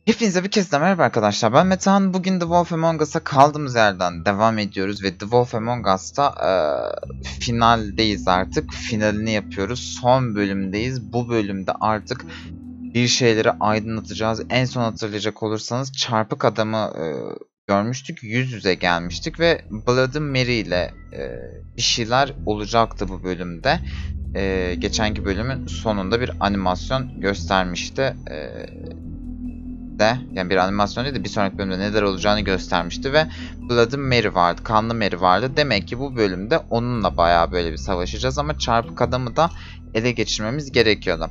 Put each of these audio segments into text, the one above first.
Hepinize bir kez de merhaba arkadaşlar. Ben Metehan. Bugün The Wolf Among Us'a kaldığımız yerden devam ediyoruz ve The Wolf Among Us'ta finaldeyiz artık. Finalini yapıyoruz. Son bölümdeyiz. Bu bölümde artık bir şeyleri aydınlatacağız. En son hatırlayacak olursanız çarpık adamı görmüştük. Yüz yüze gelmiştik ve Bloody Mary ile bir şeyler olacaktı bu bölümde. Geçenki bölümün sonunda bir animasyon göstermişti. Yani bir animasyon değil de bir sonraki bölümde neler olacağını göstermişti ve Bloody Mary vardı, kanlı Mary vardı. Demek ki bu bölümde onunla bayağı böyle bir savaşacağız ama çarpık adamı da ele geçirmemiz gerekiyordu.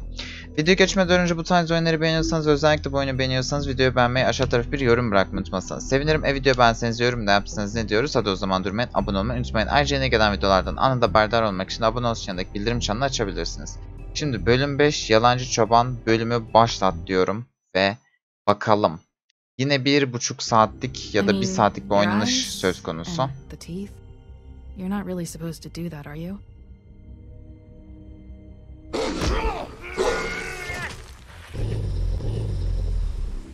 Video geçmeden önce bu tarz oyunları beğeniyorsanız, özellikle bu oyunu beğeniyorsanız videoyu beğenmeyi, aşağı tarafı bir yorum bırakmayı unutmazsanız sevinirim. Videoyu beğenseniz, yorum da yaptıysanız ne diyoruz? Hadi o zaman durmayın, abone olmayı unutmayın. Ayrıca yeni gelen videolardan anında haberdar olmak için abone olsun, yanındaki bildirim çanını açabilirsiniz. Şimdi bölüm 5 Yalancı Çoban bölümü başlat diyorum ve bakalım. Yine 1,5 saatlik ya da 1 saatlik bir oynanış söz konusu.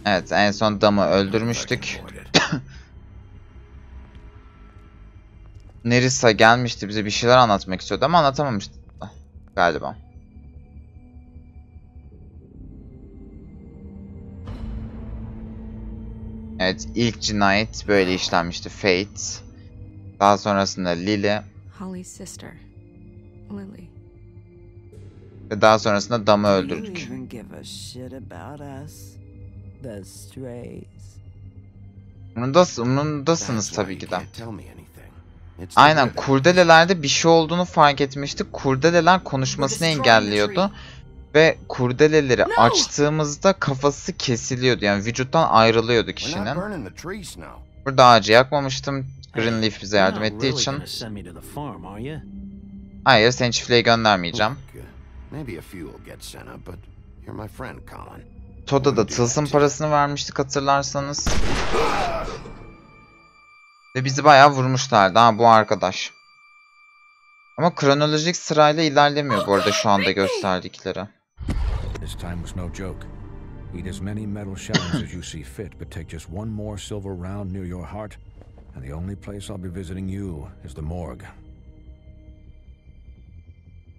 Evet, en son Dam'ı öldürmüştük. Nerissa gelmişti, bize bir şeyler anlatmak istiyordu ama anlatamamıştı galiba. Evet, ilk cinayet böyle işlenmişti, Fate. Daha sonrasında Lily. Ve daha sonrasında Dam'ı öldürdük. Umrundasınız tabii ki de. Aynen, kurdelelerde bir şey olduğunu fark etmiştik. Kurdeleler konuşmasını engelliyordu. Ve kurdeleleri açtığımızda kafası kesiliyordu. Yani vücuttan ayrılıyordu kişinin. Burada ağacı yakmamıştım. Greenleaf bize yardım ettiği için. Hayır, seni çiftliğe göndermeyeceğim. Todd'a da tılsım parasını vermiştik hatırlarsanız. Ve bizi bayağı vurmuşlardı. Ha, bu arkadaş. Ama kronolojik sırayla ilerlemiyor bu arada şu anda gösterdikleri. This time was no joke. Eat as many metal shellings as you see fit, but take just one more silver round near your heart, and the only place I'll be visiting you is the morgue.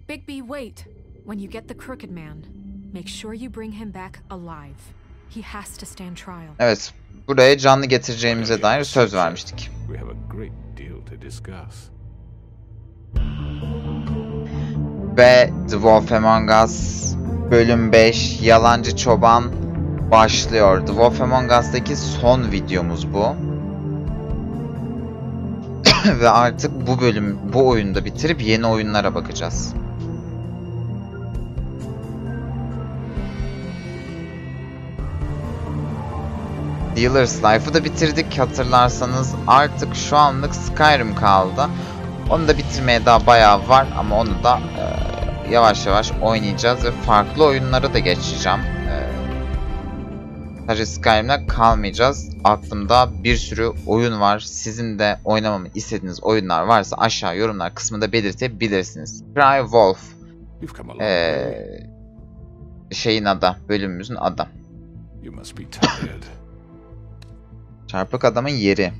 Bigby, wait. When you get the crooked man, make sure you bring him back alive. He has to stand trial. Evet, buraya canlı getireceğimize dair söz vermiştik. We have a great deal to discuss. Ve The Wolf Among Us bölüm 5 Yalancı Çoban başlıyor. The Wolf Among Us'taki son videomuz bu. Ve artık bu oyunda bitirip yeni oyunlara bakacağız. Dealer's Life'ı da bitirdik hatırlarsanız. Artık şu anlık Skyrim kaldı. Onu da bitirmeye daha bayağı var ama onu da yavaş yavaş oynayacağız ve farklı oyunlara da geçeceğim. Sadece Skyrim'de kalmayacağız. Aklımda bir sürü oyun var. Sizin de oynamamı istediğiniz oyunlar varsa aşağı yorumlar kısmında belirtebilirsiniz. Cry Wolf. Şeyin adı, bölümümüzün adı. Çarpık adamın yeri.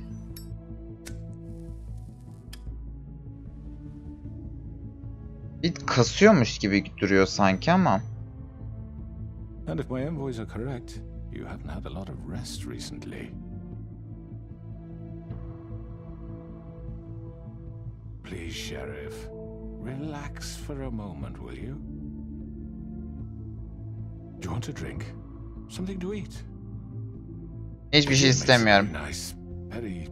Bir kasıyormuş gibi duruyor sanki ama. And if my envoys are correct, you haven't had a lot of rest recently. Please, Sheriff, relax for a moment, will you? Do you want a drink? Something to eat? Hiçbir şey istemiyorum. Nice, very.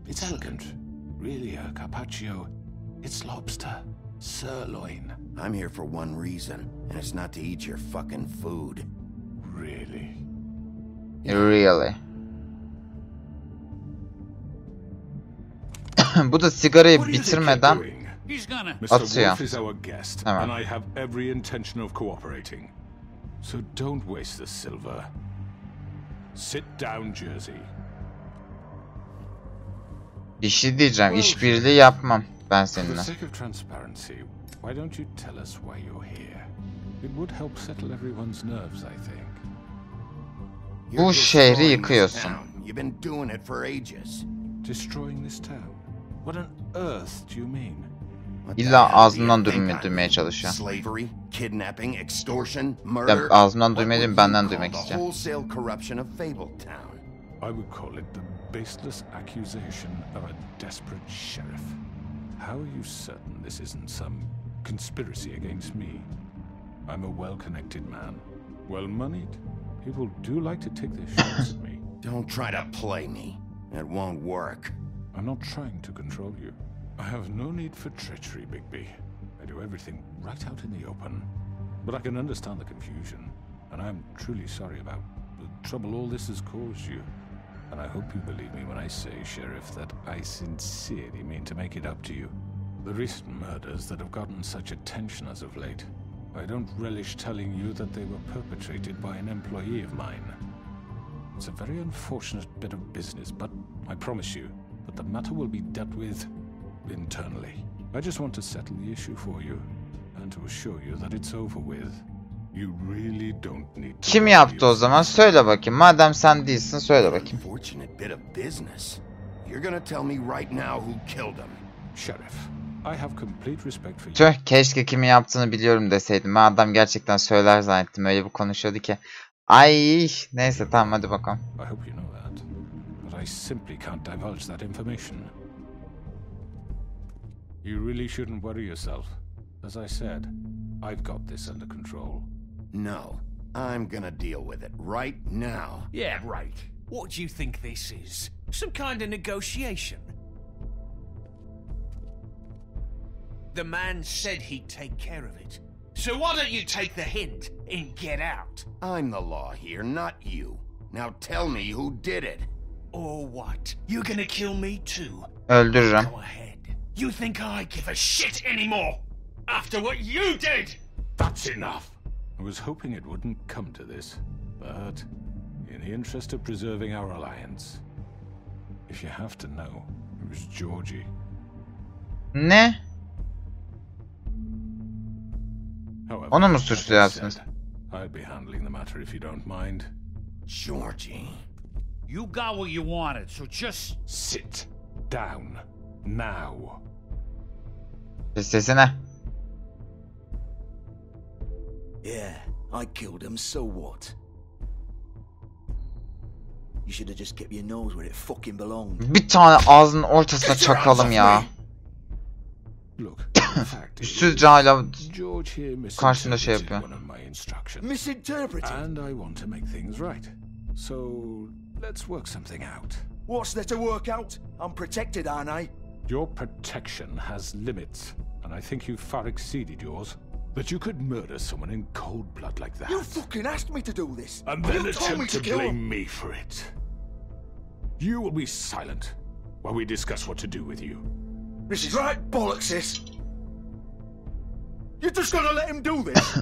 It's elegant. Really a carpaccio. It's lobster. Sirloin. I'm here for one reason, and it's not to eat your fucking food. Really? Really? Bu da sigarayı bitirmeden atıyor. Hemen. And I have every intention of cooperating. So don't waste the silver. Sit down, Jersey. Bir şey diyeceğim, işbirliği yapmam ben seninle. For the sake of transparency, why don't you tell us why you're here? It would help settle everyone's nerves, I think. Bu şehri yıkıyorsun. You've been doing it for ages. Destroying this town? What on earth do you mean? İlla ağzından duymaya çalışıyor. Slavery, kidnapping, extortion, Ya murder. ağzımdan duymayı benden duymak istiyor. Wholesale corruption of Fabletown. I would call it the baseless accusation of a desperate sheriff. How are you certain this isn't some conspiracy against me? I'm a well-connected man, well-moneyed. People do like to take their shots at me. Don't try to play me. It won't work. I'm not trying to control you. I have no need for treachery, Bigby. I do everything right out in the open. But I can understand the confusion, and I am truly sorry about the trouble all this has caused you. And I hope you believe me when I say, Sheriff, that I sincerely mean to make it up to you. The recent murders that have gotten such attention as of late, I don't relish telling you that they were perpetrated by an employee of mine. It's a very unfortunate bit of business, but I promise you that the matter will be dealt with internally. I just want to settle the issue for you and to assure you that it's over with. You really don't need to. Kim yaptı o zaman? Söyle bakayım. Madem sen değilsin söyle bakayım. Unfortunate bit of business. You're gonna tell me right now who killed him. Sheriff, I have complete respect for you. Tüh, keşke kimi yaptığını biliyorum deseydim. Ben adam gerçekten söyler zannettim. Öyle bir konuşuyordu ki. Ay, neyse tamam hadi bakalım. I hope you know that. But I simply can't divulge that information. You really shouldn't worry yourself. As I said, I've got this under control. No, I'm gonna deal with it right now. Yeah, right. What do you think this is? Some kind of negotiation? The man said he'd take care of it. So why don't you take the hint and get out? I'm the law here, not you. Now tell me who did it. Or what? You're gonna kill me too? Öldürürüm. Go ahead. You think I give a shit anymore? After what you did? That's enough. I was hoping it wouldn't come to this, but in the interest of preserving our alliance, if you have to know, it was Georgie. Ne? However, Onu mu as I suçluyorsunuz? said, I'll be handling the matter if you don't mind. Georgie. You got what you wanted, so just Sit down now. Sesine. Yeah, I killed him, so what? You should have just kept your nose where it fucking belonged. Bir tane ağzının ortasına çakalım ya. Look, the fact is, Üstsüzce hala George here karşında şey misinterpreted yapıyor. one of my instructions. Misinterpreted? And I want to make things right. So, let's work something out. What's there to work out? I'm protected, aren't I? Your protection has limits, and I think you've far exceeded yours. That you could murder someone in cold blood like that. You fucking asked me to do this. And then you told me attempt to to kill blame him. me for it. You will be silent while we discuss what to do with you. This is right bollocks, this. You're just gonna let him do this?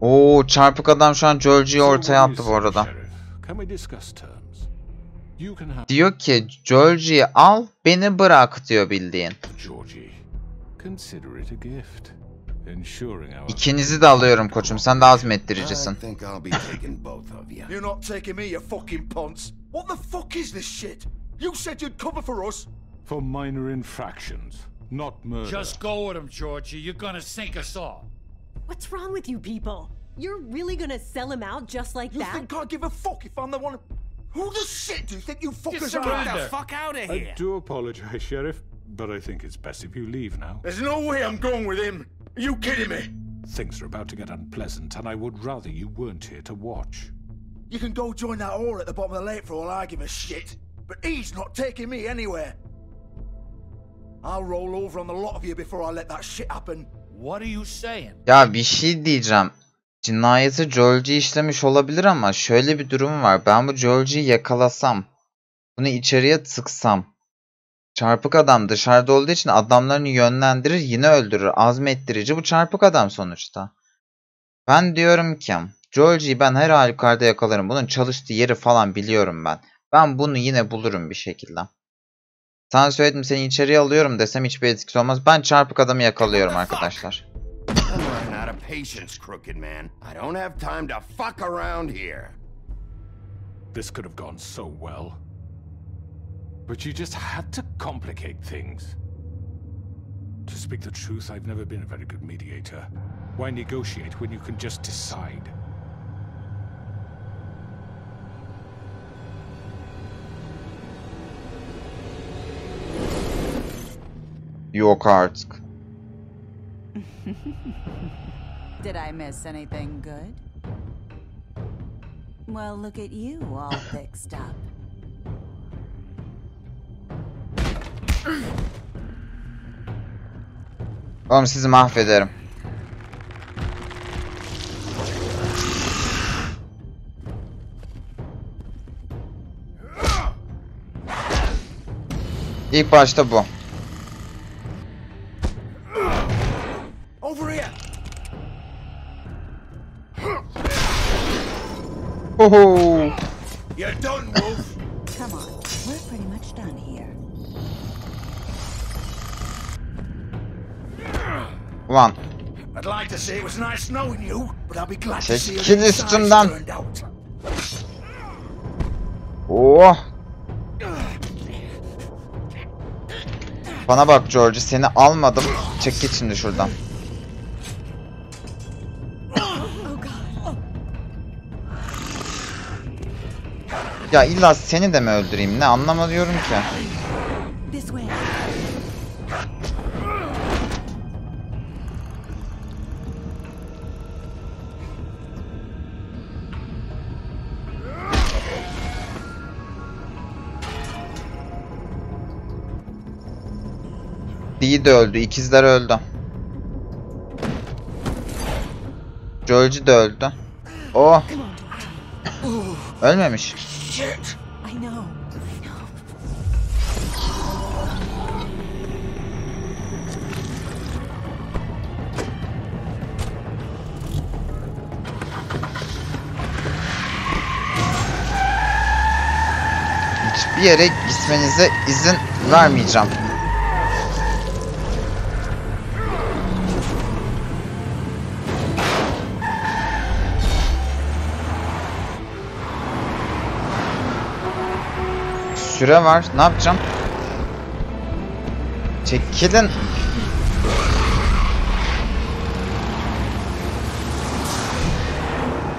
Oo, çarpık adam şu an Georgie'yi ortaya So what do attı you bu arada. say, Sheriff? Can we discuss terms? You can have Diyor ki Georgie'yi al beni bırak diyor bildiğin. Georgie. Consider it a gift. Ensuring our İkinizi de alıyorum koçum, sen de I azmettiricisin. think I'll be taking both of you. You're not taking me, you fucking ponce. What the fuck is this shit? You said you'd cover for us. for minor infractions, not murder. just go with him, Georgie. You're gonna sink us all. What's wrong with you people? You're really gonna sell him out just like You that? think I give a fuck if I'm the one? Who the shit do you think you fuckers Get are? the fuck out of I here. do apologize, Sheriff, but I think it's best if you leave now. There's no way I'm going with him. Are you kidding me? Things are about to get unpleasant, and I would rather you weren't here to watch. You can go join that whore at the bottom of the lake for all I give a shit. But he's not taking me anywhere. I'll roll over on the lot of you before I let that shit happen. What are you saying? Ya bir şey diyeceğim. Cinayeti Georgie işlemiş olabilir ama şöyle bir durum var. Ben bu Georgie'yi yakalasam, bunu içeriye tıksam, çarpık adam dışarıda olduğu için adamlarını yönlendirir, yine öldürür. Azmettirici bu çarpık adam sonuçta. Ben diyorum ki Georgie'yi ben her halükarda yakalarım. Bunun çalıştığı yeri falan biliyorum ben. Ben bunu yine bulurum bir şekilde. Sana söyledim, seni içeriye alıyorum desem hiçbir etkisi olmaz. Ben çarpık adamı yakalıyorum arkadaşlar. I'm running out of patience, crooked man. I don't have time to fuck around here. This could have gone so well. But you just had to complicate things. To speak the truth, I've never been a very good mediator. Why negotiate when you can just decide? Yok artık. Did I miss anything good? Well, look at you, all fixed up. Oğlum sizi mahvederim. İlk başta bu. Over here! Hoho. You're done, Wolf! Come on, we're pretty much done here. Ulan. I'd like to say it was nice knowing you, but I'll be glad to see Çekil how üstümden. turned out. Oh. Bana bak George, seni almadım. Çek git şimdi şuradan. Ya illa seni de mi öldüreyim, ne anlamıyorum ki. This way. Dee de öldü, ikizler öldü. George de öldü. Oh. Ölmemiş. Shit! I know. Hiçbir yere gitmenize izin vermeyeceğim. Süre var. Ne yapacağım? Çekilin.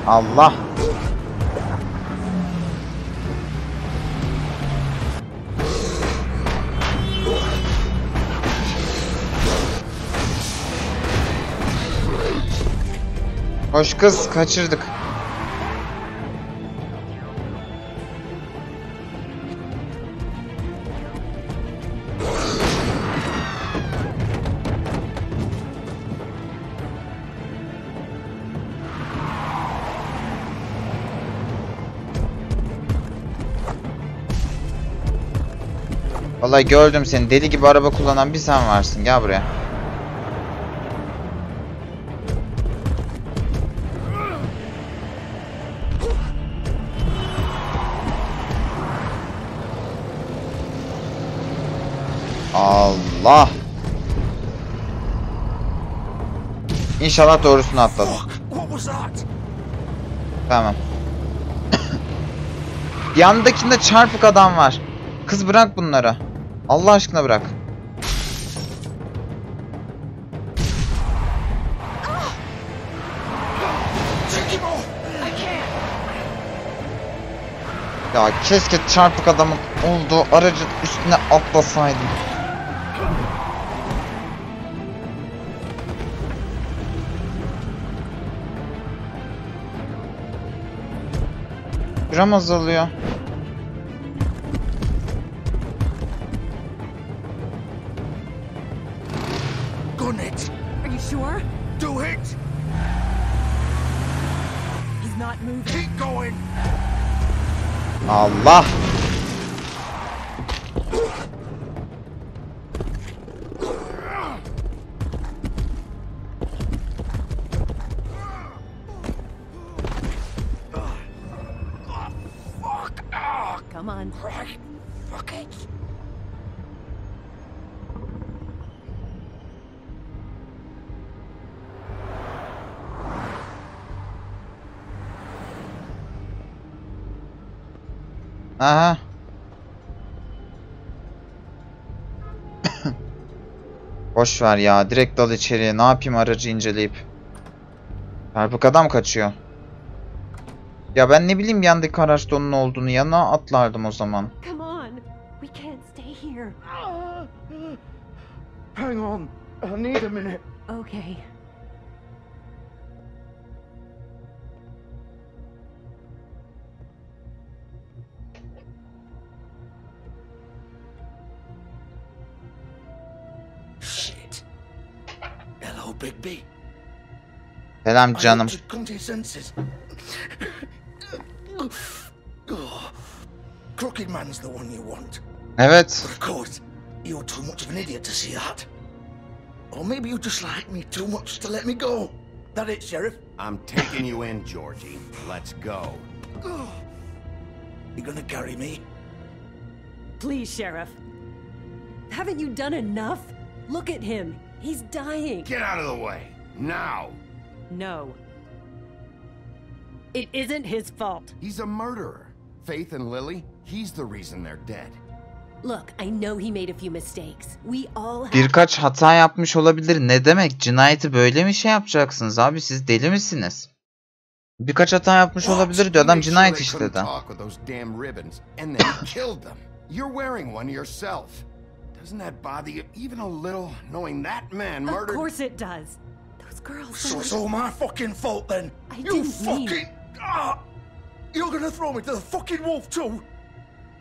Allah. Hoş kız, kaçırdık. Vallahi gördüm seni. Deli gibi araba kullanan bir sen varsın. Gel buraya. Allah. İnşallah doğrusunu atladım. What was that? Tamam. Yanındakinde çarpık adam var. Kız bırak bunları. Allah aşkına bırak. Ya keşke çarpık adamın olduğu aracın üstüne atlasaydım. Gram azalıyor. Gun it! Are you sure? Do it! He's not moving. Keep going! Allah. Come on. Right. Fuck it! Aha. Boş ver ya. Direkt dal içeriye. Ne yapayım aracı inceleyip. Çarpık adam kaçıyor. Ya ben ne bileyim yandaki araçta onun olduğunu, yana atlardım o zaman. Come on. We can't stay here. Hang on. I need a minute. Okay. Shit. Hello, Bigby. Selam canım. I hope you'd come to your senses. Crooked Man's the one you want. Evet. But of course, you're too much of an idiot to see that. Or maybe you just like me too much to let me go. That it, Sheriff? I'm taking you in, Georgie. Let's go. You gonna carry me? Please, Sheriff. Haven't you done enough? Look at him. He's dying. Get out of the way. Now. No. It isn't his fault. He's a murderer. Faith and Lily, he's the reason they're dead. Look, I know he made a few mistakes. We all have... Birkaç hata yapmış olabilir. Ne demek? Cinayeti böyle mi şey yapacaksınız abi? Siz deli misiniz? Birkaç hata yapmış olabilir diyor. Adam cinayet işledi. Doesn't that bother you even a little, knowing that man murdered? Of course it does. Those girls... So it's all my fucking fault then? I You didn't fucking... mean... You're gonna throw me to the fucking wolf too?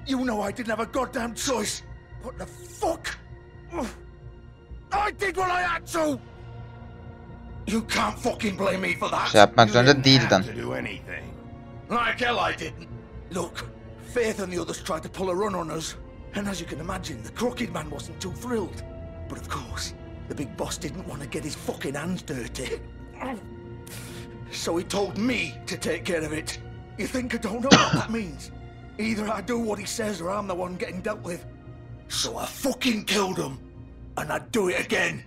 You know I didn't have a goddamn choice. What the fuck? I did what I had to! You can't fucking blame me for that. Şey yapmak zorunda değildin. Like hell I didn't. Look, Faith and the others tried to pull a run on us. And as you can imagine, the Crooked Man wasn't too thrilled. But of course, the big boss didn't want to get his fucking hands dirty. So he told me to take care of it. You think I don't know what that means? Either I do what he says or I'm the one getting dealt with. So I fucking killed him. And I'd do it again.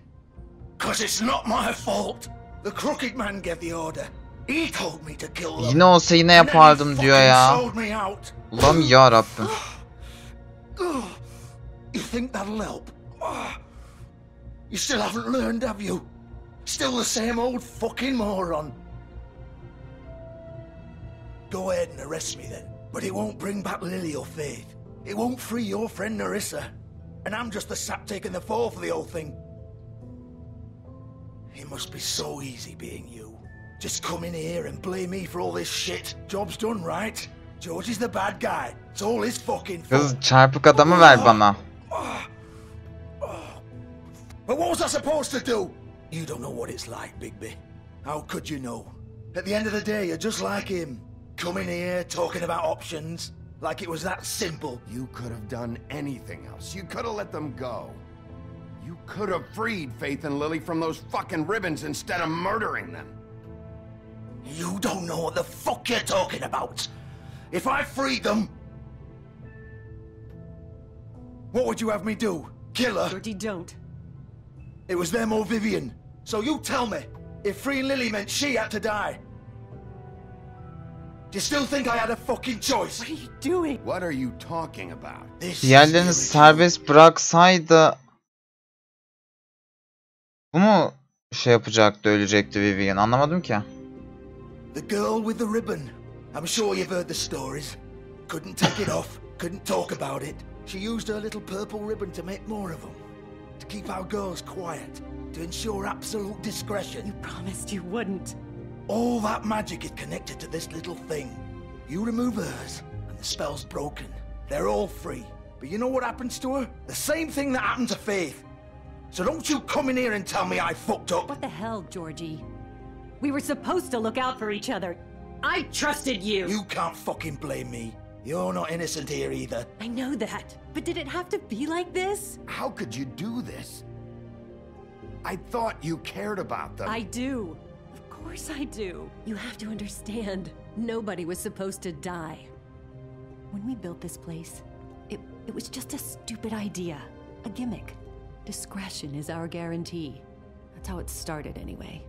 'Cause it's not my fault. The Crooked Man gave the order. He told me to kill them. Yine olsa yine yapardım diyor ya. Ulan ya Rabbim. You think that'll help? You still haven't learned, have you? Still the same old fucking moron. Go ahead and arrest me then. But it won't bring back Lily or Faith. It won't free your friend Nerissa. And I'm just the sap taking the fall for the whole thing. It must be so easy being you. Just come in here and blame me for all this shit. Job's done, right? George is the bad guy. It's all his fucking fault. Kız çarpık adamı ver bana. But what was I supposed to do? You don't know what it's like, Bigby. How could you know? At the end of the day, you're just like him. Coming here, talking about options. Like it was that simple. You could have done anything else. You could have let them go. You could have freed Faith and Lily from those fucking ribbons instead of murdering them. You don't know what the fuck you're talking about. If I freed them... What would you have me do? Kill her? Georgie, don't. It was them or Vivian. So you tell me, if freeing Lily meant she had to die, do you still think I had a fucking choice? What are you doing? What are you talking about? Diğerlerini serbest bıraksaydı... Bu mu şey yapacaktı, ölecekti Vivian? Anlamadım ki. The girl with the ribbon. I'm sure you've heard the stories. Couldn't take it off, couldn't talk about it. She used her little purple ribbon to make more of them. To keep our girls quiet. To ensure absolute discretion. You promised you wouldn't. All that magic is connected to this little thing. You remove hers, and the spell's broken. They're all free. But you know what happens to her? The same thing that happened to Faith. So don't you come in here and tell me I fucked up. What the hell, Georgie? We were supposed to look out for each other. I trusted you. You can't fucking blame me. You're not innocent here either. I know that. But did it have to be like this? How could you do this? I thought you cared about them. I do. Of course I do. You have to understand. Nobody was supposed to die. When we built this place, it was just a stupid idea. A gimmick. Discretion is our guarantee. That's how it started anyway.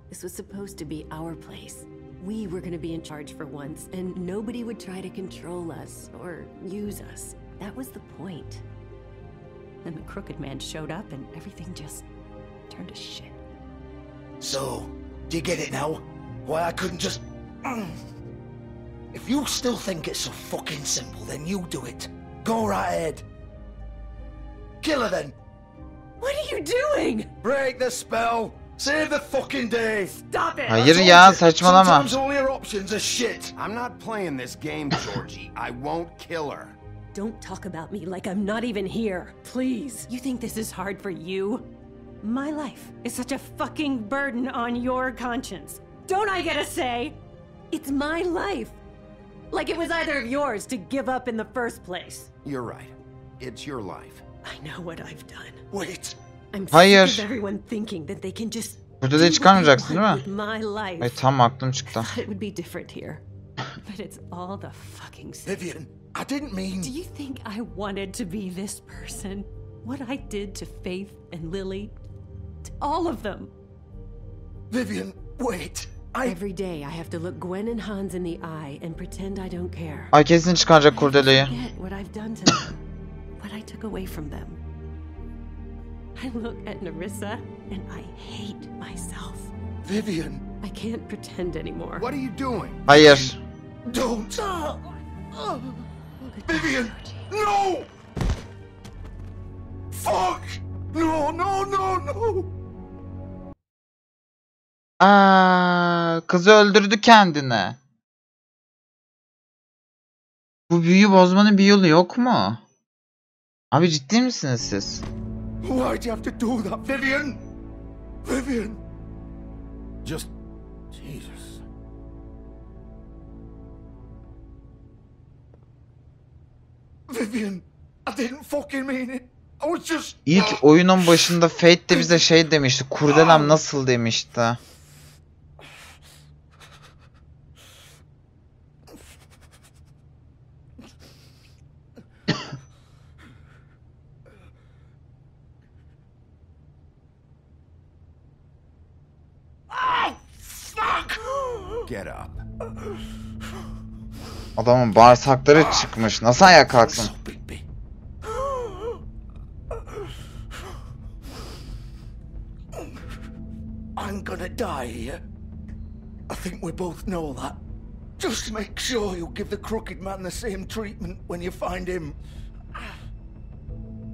This was supposed to be our place. We were gonna be in charge for once, and nobody would try to control us or use us. That was the point. Then the crooked man showed up and everything just turned to shit. So, do you get it now? Why I couldn't just... If you still think it's so fucking simple, then you do it. Go right ahead. Kill her then. What are you doing? Break the spell. Save the fucking day. Stop it! Hayır ya, saçmalama. Sometimes all your options are shit. I'm not playing this game, Georgie. I won't kill her. Don't talk about me like I'm not even here. Please. You think this is hard for you? My life is such a fucking burden on your conscience. Don't I get a say? It's my life. Like it was either of yours to give up in the first place. You're right. It's your life. I know what I've done. Wait. I'm Hayır. sick of everyone thinking that they can just Burada da çıkarmayacaksın değil mi? with my life. Ay tam aklım çıktı. I thought it would be different here. But it's all the fucking same. Vivian, I didn't mean... Do you think I wanted to be this person? What I did to Faith and Lily? To all of them. Vivian, wait. Every day I have to look Gwen and Hans in the eye and pretend I don't care. Ay kesin çıkaracak kurdeleyi. Forget what I've done to them. What I took away from them. I look at Nerissa and I hate myself. Vivian. I can't pretend anymore. What are you doing? Hayır. Don't. Vivian, no! Fuck! No, no, no, no! Kızı öldürdü kendini. Bu büyüyü bozmanın bir yolu yok mu? Abi ciddi misiniz siz? Why'd you have to do that, Vivian? Vivian! Just... Jesus. Vivian, I didn't fucking mean it. I was just... İlk oyunun başında Fate de bize şey demişti. Kurdelem nasıl demişti. Get up. Adamın bağırsakları çıkmış. Nasıl ayağa kalksın? I'm gonna die here. I think we both know that. Just make sure you give the crooked man the same treatment when you find him.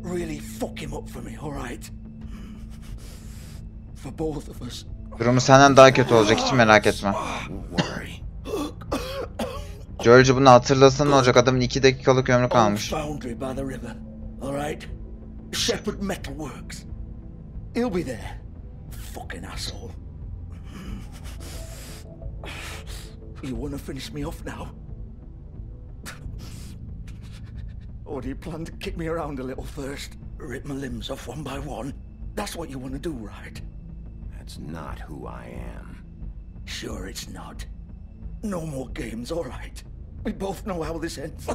Really fuck him up for me, alright? For both of us. Durumu senden daha kötü olacak, hiç merak etme. George bunu hatırlasın ne olacak, adamın 2 dakikalık ömrü kalmış. Foundry by the river, alright? Shepherd Metalworks. He'll be there. Fucking asshole. You wanna finish me off now? Or do you plan to kick me around a little first? Rip my limbs off one by one? That's what you wanna do, right? That's not who I am. Sure it's not. No more games, alright? We both know how this ends.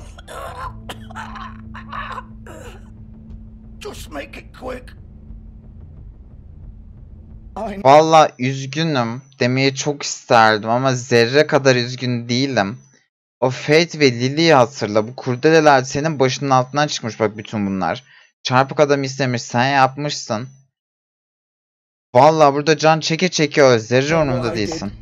Just make it quick. Vallahi üzgünüm demeyi çok isterdim ama zerre kadar üzgün değilim. O Fate ve Lily'yi hatırla. Bu kurdeleler senin başının altından çıkmış bak bütün bunlar. Çarpık adam istemiş, sen yapmışsın. Vallahi burada can çeke çeke öl. Zerre onunda değilsin.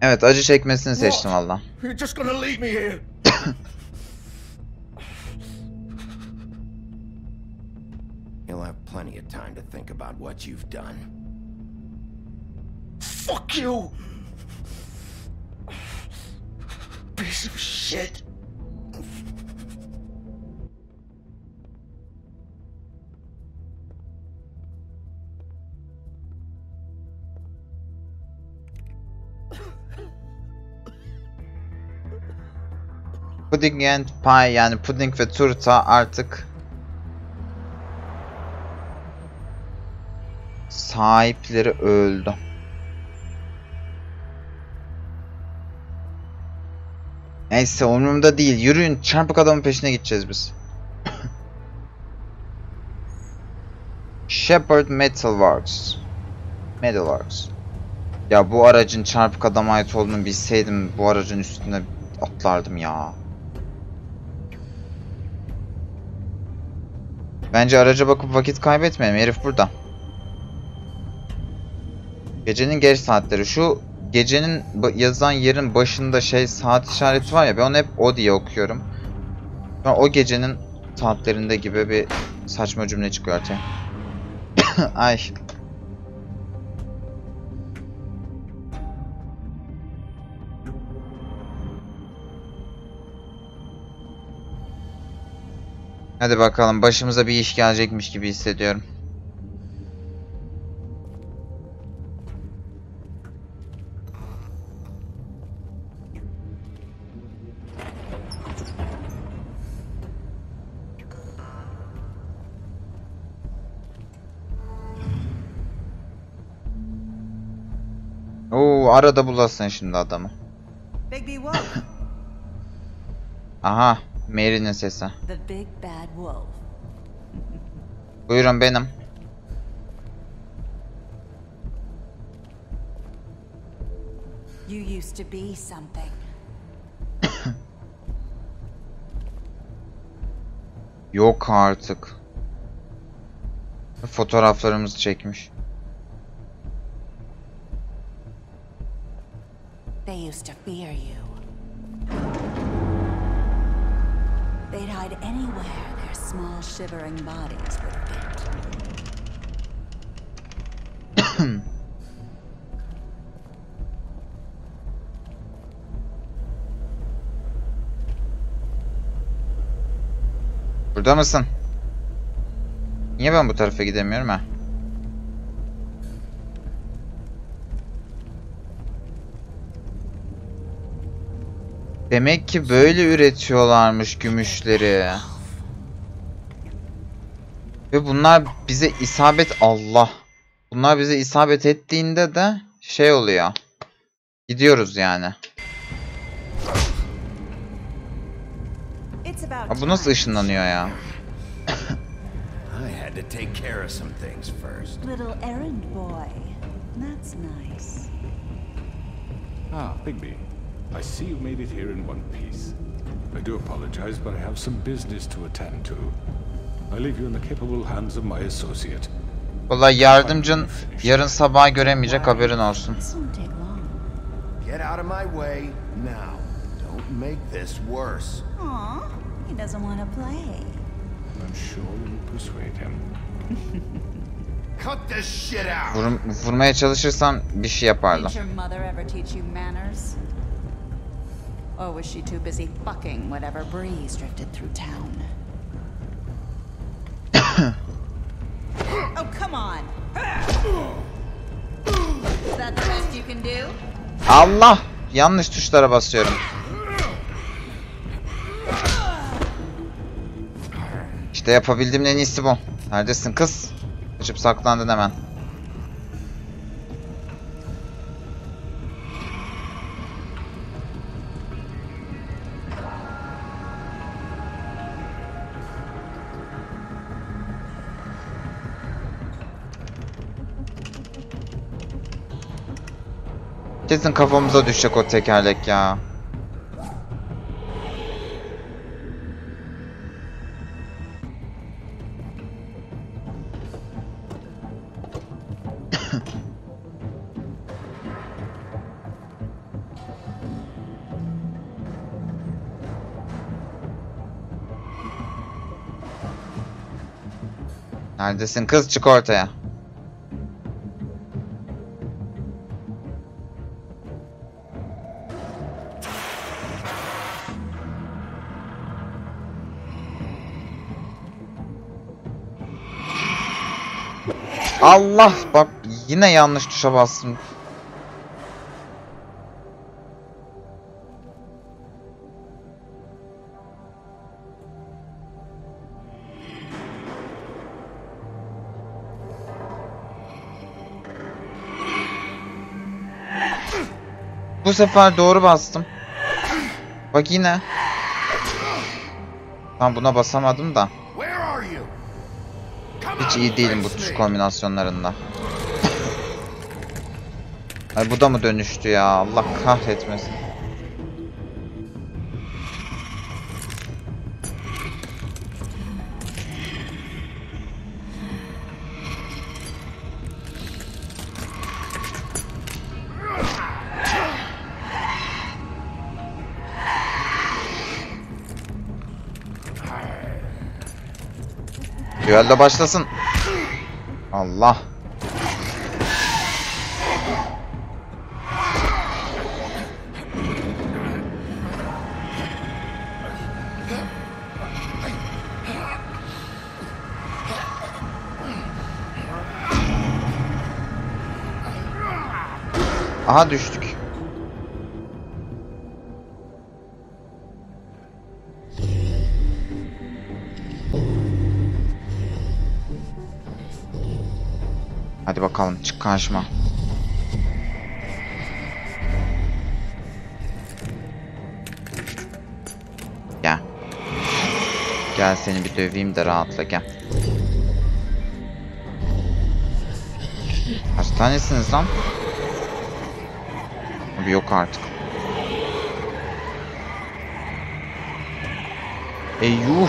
Evet, acı çekmesini seçtim valla. You're just gonna leave me here. You'll have plenty of time to think about what you've done. Fuck you! Piece of shit! Pudding and pie, yani puding ve turta artık sahipleri öldü. Neyse, umurumda değil. Yürüyün, çarpık adamın peşine gideceğiz biz. Shepherd Metalworks. Metalworks. Ya bu aracın çarpık adama ait olduğunu bilseydim bu aracın üstüne atlardım ya. Bence araca bakıp vakit kaybetmeyelim. Herif burada. Gecenin geç saatleri. Şu gecenin yazan yerin başında saat işareti var ya, ben onu hep o diye okuyorum. Sonra o gecenin saatlerinde gibi bir saçma cümle çıkıyor ortaya. Ay. Hadi bakalım, başımıza bir iş gelecekmiş gibi hissediyorum. Oo, arada bulasın şimdi adamı. Bigby Wolf. Aha, Mary'nin sesi. The big bad wolf. Buyurun, benim. You used to be something. Yok artık. Fotoğraflarımızı çekmiş. They used to fear you. They'd hide anywhere their small shivering bodies would fit. Burada mısın? Niye ben bu tarafa gidemiyorum ha? Demek ki böyle üretiyorlarmış gümüşleri. Ve bunlar bize isabet... Allah. Bunlar bize isabet ettiğinde de oluyor. Gidiyoruz yani. Ha, bu nasıl ışınlanıyor ya? I had to take care of some things first. Little errand boy. That's nice. Ah, Bigby. I see you made it here in one piece. I do apologize, but I have some business to attend to. I leave you in the capable hands of my associate. Vallahi yardımcın yarın sabaha göremeyecek, haberin olsun. This won't take long. Get out of my way now. Don't make this worse. Aw, he doesn't want to play. I'm sure you'll persuade him. Cut this shit out. Vurmaya çalışırsam bir şey yaparlar. Did your mother ever teach you manners? Or was she too busy fucking whatever breeze drifted through town? Oh, come on. Is that the best you can do? Allah! Yanlış tuşlara basıyorum. İşte yapabildiğim en iyisi bu. Neredesin kız? Kaçıp saklandın hemen. Kesin kafamıza düşecek o tekerlek ya. Neredesin kız? Çık ortaya. Allah, bak yine yanlış tuşa bastım. Bu sefer doğru bastım. Bak yine. Tam buna basamadım da. Hiç iyi değilim bu tuş kombinasyonlarında. Ay bu da mı dönüştü ya? Allah kahretmesin. Düello başlasın. Allah. Aha düştük. Hadi bakalım çık karşıma. Gel. Gel seni bir döveyim de rahatla gel. Kaç tanesiniz lan? Abi yok artık. Yuh.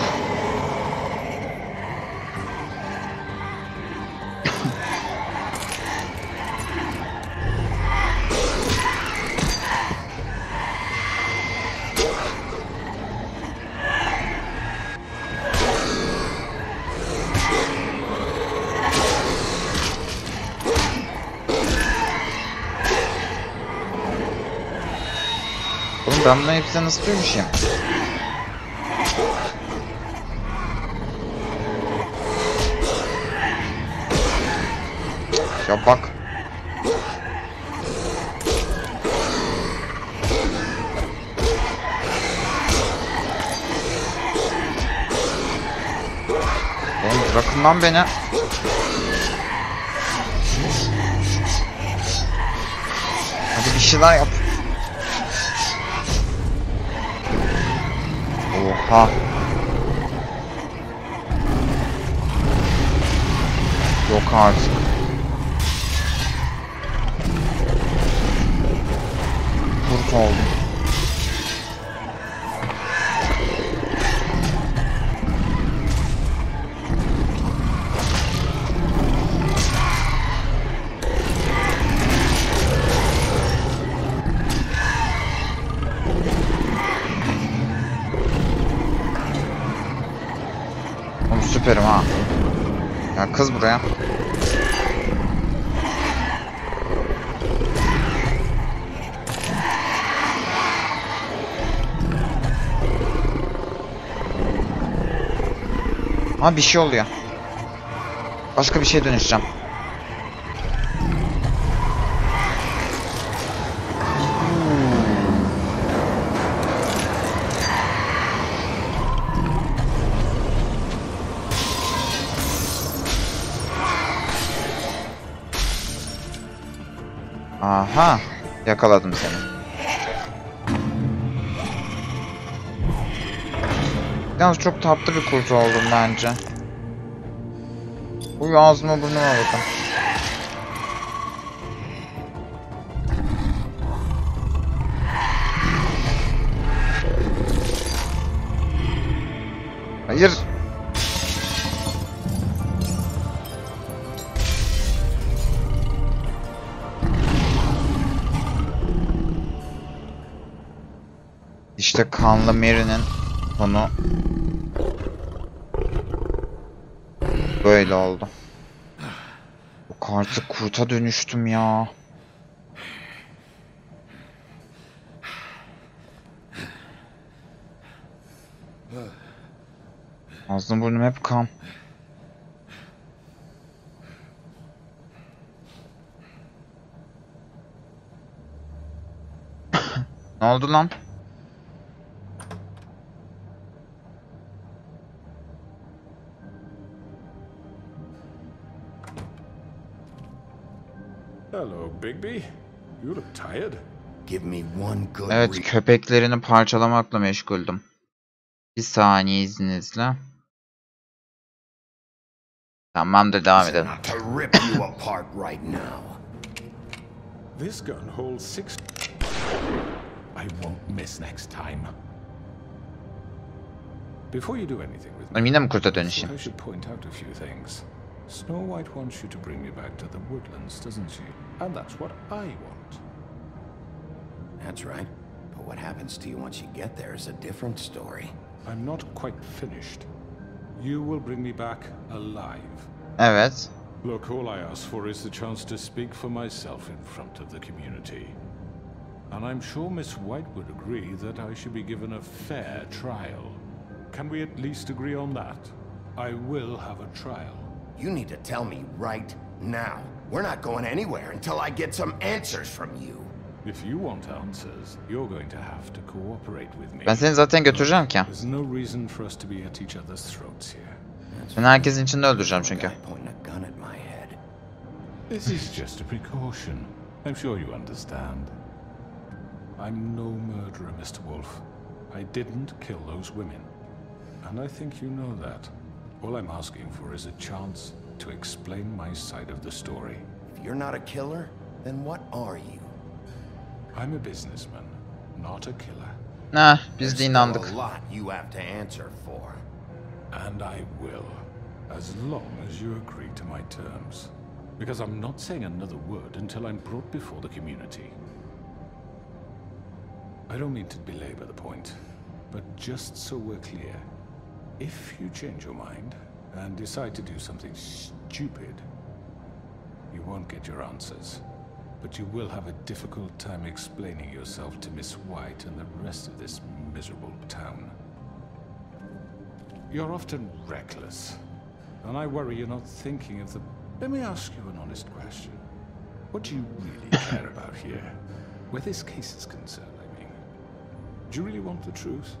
Oğlum ben bunların hepsine nasıl dönüşeyim? Ya bak. Oğlum bırakın lan beni. Hadi bir şeyler yap. Oha. Yok artık. Kurt oldum. Oğlum süperim ha. Ya kız buraya. Ha bir şey oluyor. Başka bir şeye dönüşeceğim. Aha, yakaladım seni. Yalnız çok tatlı bir kurt oldum bence. Uy ağzıma burnuma bakın. Hayır. İşte kanlı Mary'nin sonu böyle oldu. Yok artık kurta dönüştüm ya. Ağzım burnum hep kan. Ne oldu lan? Hello, Bigby. You look tired. Give me one good Evet, köpeklerini parçalamakla meşguldüm. Bir saniye izninizle. Tamamdır, devam edelim. To rip you apart right now. This gun holds 6. I won't miss next time. Before you do anything with me, Yine mi kurta dönüşeyim? I should point out a few things. Snow White wants you to bring me back to the woodlands, doesn't she? And that's what I want. That's right. But what happens to you once you get there is a different story. I'm not quite finished. You will bring me back alive. Evet. Look, all I ask for is the chance to speak for myself in front of the community. And I'm sure Miss White would agree that I should be given a fair trial. Can we at least agree on that? I will have a trial. You need to tell me right now. We're not going anywhere until I get some answers from you. If you want answers, you're going to have to cooperate with me. Ben seni zaten götüreceğim ki. There's no reason for us to be at each other's throats here. Ben herkesin içinde öldüreceğim çünkü. This is just a precaution. I'm sure you understand. I'm no murderer, Mr. Wolf. I didn't kill those women. And I think you know that. All I'm asking for is a chance to explain my side of the story. If you're not a killer, then what are you? I'm a businessman, not a killer. Nah, biz de inandık. There's a lot you have to answer for. And I will, as long as you agree to my terms. Because I'm not saying another word until I'm brought before the community. I don't mean to belabor the point, but just so we're clear, if you change your mind and decide to do something stupid, you won't get your answers. But you will have a difficult time explaining yourself to Miss White and the rest of this miserable town. You're often reckless, and I worry you're not thinking of the... Let me ask you an honest question. What do you really care about here? Where this case is concerned, I mean. Do you really want the truth?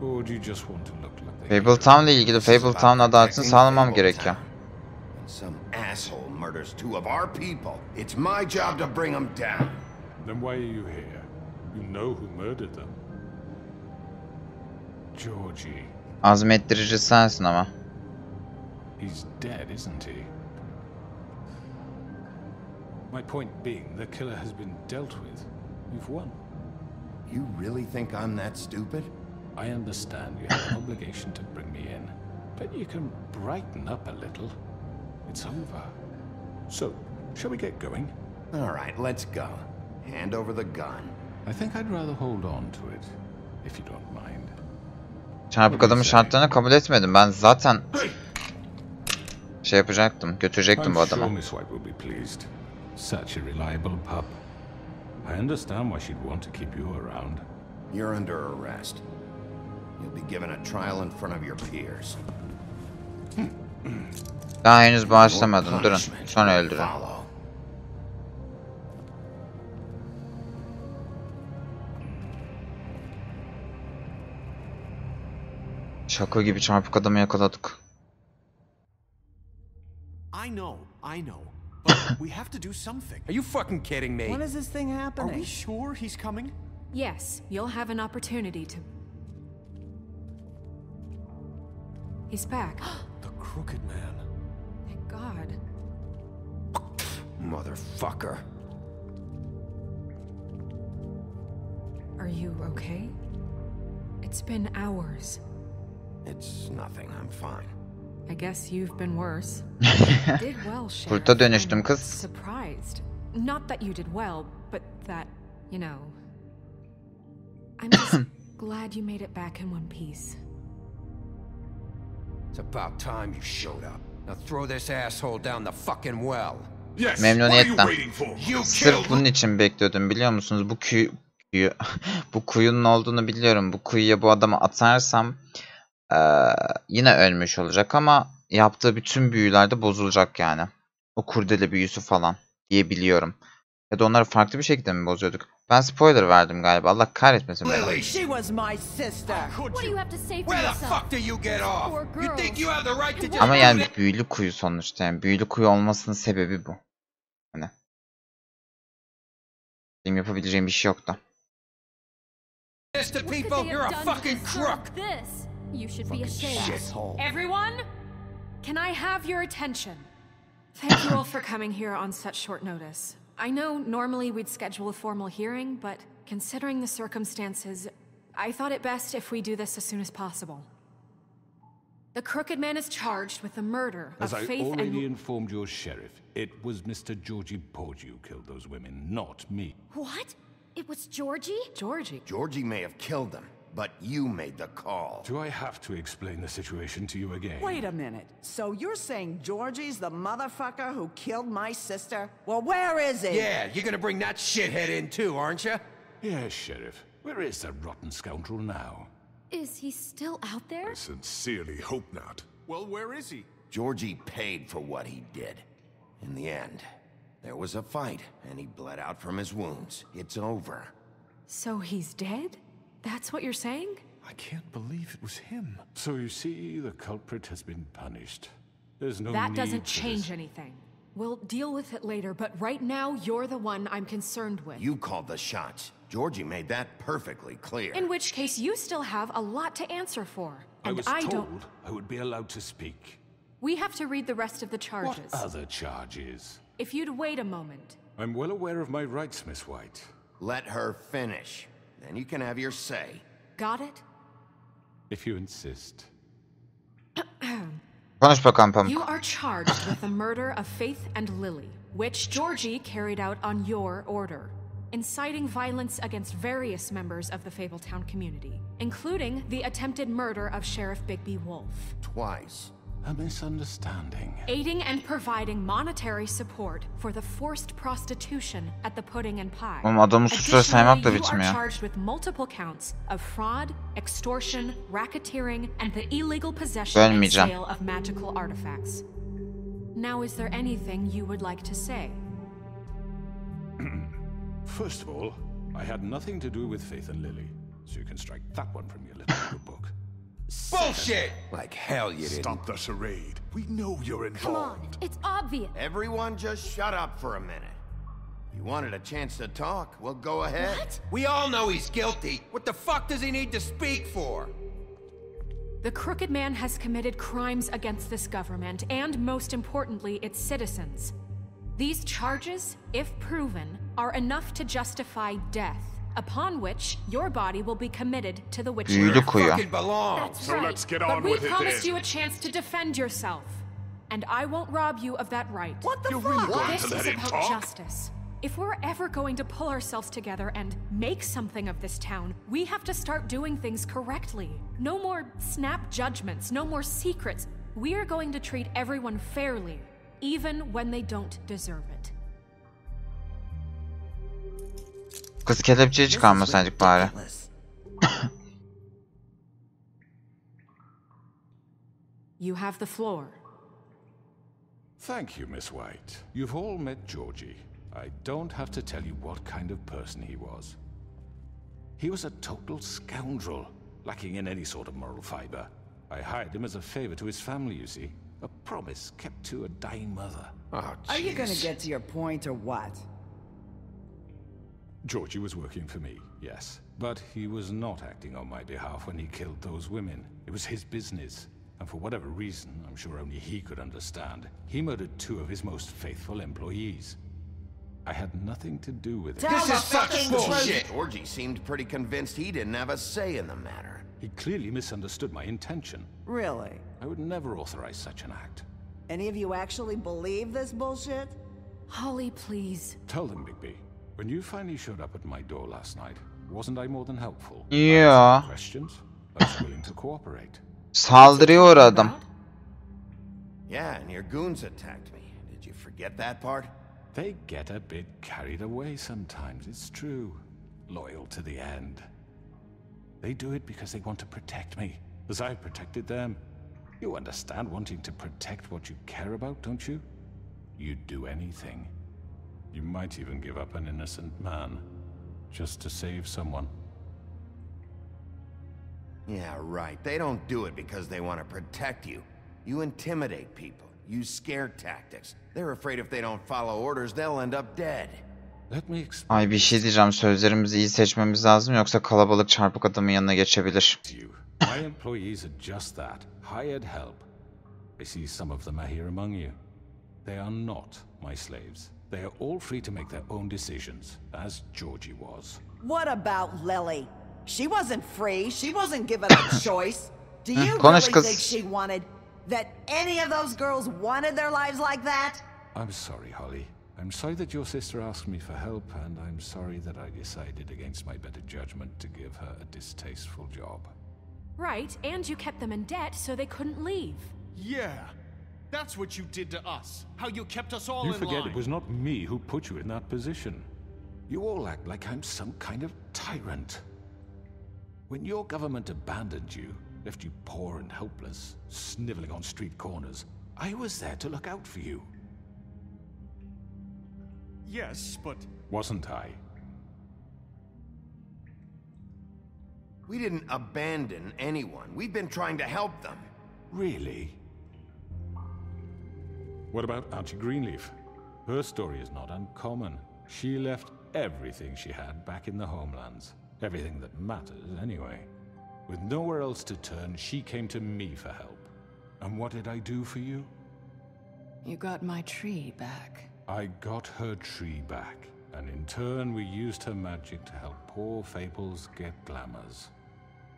Or do you just want to look like the... Fabletown ile ilgili Fabletown adaletini sağlamam gerekiyor. Some asshole murders two of our people. It's my job to bring them down. Then why are you here? You know who murdered them. Georgie. Azmettirici sensin ama. He's dead, isn't he? My point being, the killer has been dealt with. You've won. You really think I'm that stupid? I understand you have an obligation to bring me in, but you can brighten up a little. It's over. So, shall we get going? All right, let's go. Hand over the gun. I think I'd rather hold on to it, if you don't mind. Çarpık adamın şartlarını kabul etmedim. Ben zaten şey yapacaktım, götürecektim bu adamı. I'm sure Miss White will be pleased. Such a reliable pup. I understand why she'd want to keep you around. You're under arrest. You'll be given a trial in front of your peers. Daha henüz bağışlamadım. Durun. Sonra öldürün. Şaka gibi çarpık adamı yakaladık. I know. But we have to do something. Are you fucking kidding me? When is this thing happening? Are we sure he's coming? Yes, you'll have an opportunity to... He's back. The Crooked Man. Thank God. Motherfucker. Are you okay? It's been hours. It's nothing, I'm fine. I guess you've been worse. Did well, Sheriff. Kurta dönüştüm kız. Surprised. Not that you did well, but that, you know. I'm just glad you made it back in one piece. It's about time you showed up. Now throw this asshole down the fucking well. Yes. Memnuniyetten. Sırf bunun için bekliyordum, biliyor musunuz? Bu kuyunun olduğunu biliyorum. Bu kuyuya bu adamı atarsam yine ölmüş olacak ama yaptığı bütün büyüler de bozulacak yani. O kurdele büyüsü falan diye biliyorum. Ya da onları farklı bir şekilde mi bozuyorduk? Ben spoiler verdim galiba. Allah kahretmesin beni. She was my sister. What do you have to say for Where the yourself? fuck do you get off? Poor You think you have the right to just... Ama yani büyülü kuyu sonuçta. Yani büyülü kuyu olmasının sebebi bu. Hani. Benim yapabileceğim bir şey yok da. This to people, you're a fucking crook. This. You should be Fucking ashamed. shithole. Everyone, can I have your attention? Thank you all for coming here on such short notice. I know normally we'd schedule a formal hearing, but considering the circumstances, I thought it best if we do this as soon as possible. The Crooked Man is charged with the murder of Faith and... As I already informed your sheriff, it was Mr. Georgie Porgy who killed those women, not me. What? It was Georgie? Georgie? Georgie may have killed them, but you made the call. Do I have to explain the situation to you again? Wait a minute. So you're saying Georgie's the motherfucker who killed my sister? Well, where is he? Yeah, you're gonna bring that shithead in too, aren't you? Yes, Sheriff. Where is that rotten scoundrel now? Is he still out there? I sincerely hope not. Well, where is he? Georgie paid for what he did. In the end, there was a fight, and he bled out from his wounds. It's over. So he's dead? That's what you're saying? I can't believe it was him. So you see, the culprit has been punished. There's no That need doesn't for change this. anything. We'll deal with it later, but right now, you're the one I'm concerned with. You called the shots. Georgie made that perfectly clear. In which case, you still have a lot to answer for. I And was I told don't... I would be allowed to speak. We have to read the rest of the charges. What other charges? If you'd wait a moment. I'm well aware of my rights, Miss White. Let her finish. Then you can have your say. Got it? If you insist. Konuş bakalım Pamuk. You are charged with the murder of Faith and Lily, which Georgie carried out on your order, inciting violence against various members of the Fabletown community, including the attempted murder of Sheriff Bigby Wolf. Twice. A misunderstanding. Aiding and providing monetary support for the forced prostitution at the Pudding and Pie. Oğlum adamın suçları saymakla Additionally, you are bitmiyor. charged with multiple counts of fraud, extortion, racketeering, and the illegal possession and Bölmeyeceğim. sale of magical artifacts. Now, is there anything you would like to say? First of all, I had nothing to do with Faith and Lily, so you can strike that one from your little good book. Bullshit! Like hell you didn't. Stop the charade. We know you're Come involved. on, it's obvious. Everyone just shut up for a minute. You wanted a chance to talk? Well, go ahead. What? We all know he's guilty. What the fuck does he need to speak for? The Crooked Man has committed crimes against this government and, most importantly, its citizens. These charges, if proven, are enough to justify death, upon which your body will be committed to the witch Büyülü kuyu. Fucking belongs. That's So right. let's get But on we with it promised then. you a chance to defend yourself, and I won't rob you of that right. What the You're fuck? really going This to let is him about talk? justice. If we're ever going to pull ourselves together and make something of this town, we have to start doing things correctly. No more snap judgments, no more secrets. We are going to treat everyone fairly, even when they don't deserve it. Kız kelepçeyi çıkarmasaydık bari. You have the floor. Thank you, Miss White. You've all met Georgie. I don't have to tell you what kind of person he was. He was a total scoundrel, lacking in any sort of moral fiber. I hired him as a favor to his family, you see. A promise kept to a dying mother. Oh, Are you gonna jeez. get to your point or what? Georgie was working for me, yes. But he was not acting on my behalf when he killed those women. It was his business. And for whatever reason, I'm sure only he could understand, he murdered 2 of his most faithful employees. I had nothing to do with it. Tell This the is such fucking bullshit! Georgie seemed pretty convinced he didn't have a say in the matter. He clearly misunderstood my intention. Really? I would never authorize such an act. Any of you actually believe this bullshit? Holly, please. Tell them, Bigby. When you finally showed up at my door last night, wasn't I more than helpful? Yeah. I asked questions. I was willing to cooperate. Saldırıya uğradım. Yeah, and your goons attacked me. Did you forget that part? They get a bit carried away sometimes, it's true. Loyal to the end. They do it because they want to protect me, as I've protected them. You understand wanting to protect what you care about, don't you? You'd do anything. You might even give up an innocent man, just to save someone. Yeah, right. They don't do it because they want to protect you. You intimidate people. Use scare tactics. They're afraid if they don't follow orders, they'll end up dead. Let me explain. Ay bir şey diyeceğim, sözlerimizi iyi seçmemiz lazım yoksa kalabalık çarpık adamın yanına geçebilir. You. My employees are just that, hired help. I see some of them are here among you. They are not my slaves. They are all free to make their own decisions, as Georgie was. What about Lily? She wasn't free. She wasn't given a choice. Do you really Konuş kız. think she wanted... that any of those girls wanted their lives like that? I'm sorry, Holly. I'm sorry that your sister asked me for help, and I'm sorry that I decided against my better judgment to give her a distasteful job. Right, and you kept them in debt so they couldn't leave. Yeah, that's what you did to us. How you kept us all You in forget line. it was not me who put you in that position. You all act like I'm some kind of tyrant. When your government abandoned you, left you poor and helpless, sniveling on street corners, I was there to look out for you. Yes, but... Wasn't I? We didn't abandon anyone. We've been trying to help them. Really? What about Auntie Greenleaf? Her story is not uncommon. She left everything she had back in the homelands. Everything that matters, anyway. With nowhere else to turn, she came to me for help. And what did I do for you? You got my tree back. I got her tree back, and in turn we used her magic to help poor Fables get glamours.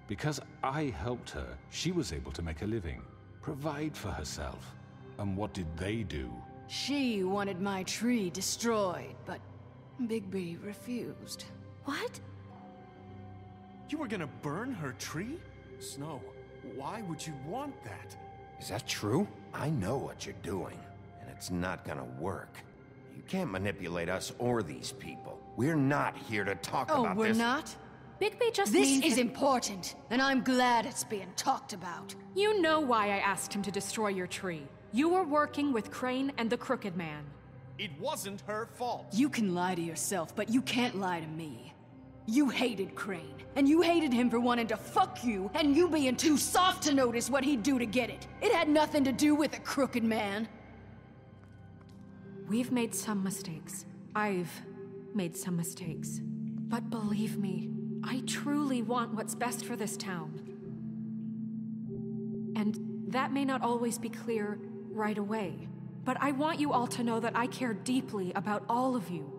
Because I helped her, she was able to make a living, provide for herself. And what did they do? She wanted my tree destroyed, but Bigby refused. What? You were gonna burn her tree? Snow, why would you want that? Is that true? I know what you're doing, and it's not gonna work. You can't manipulate us or these people. We're not here to talk about this. Oh, we're not? Bigby just This means is important, and I'm glad it's being talked about. You know why I asked him to destroy your tree. You were working with Crane and the Crooked Man. It wasn't her fault. You can lie to yourself, but you can't lie to me. You hated Crane, and you hated him for wanting to fuck you, and you being too soft to notice what he'd do to get it. It had nothing to do with the Crooked Man. We've made some mistakes. I've made some mistakes. But believe me, I truly want what's best for this town. And that may not always be clear right away, but I want you all to know that I care deeply about all of you.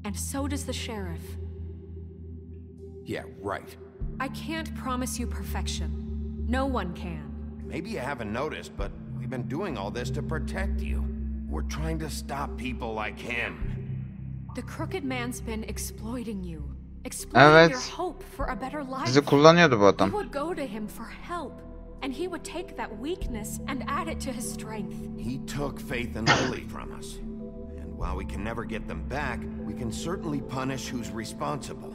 And so does the sheriff. Yeah, right. I can't promise you perfection. No one can. Maybe you haven't noticed, but we've been doing all this to protect you. We're trying to stop people like him. The Crooked Man's been exploiting you. Exploiting your hope for a better life. Bizi kullanıyordu bu adam. You would go to him for help, and he would take that weakness and add it to his strength. He took Faith and Lily from us. And while we can never get them back, we can certainly punish who's responsible.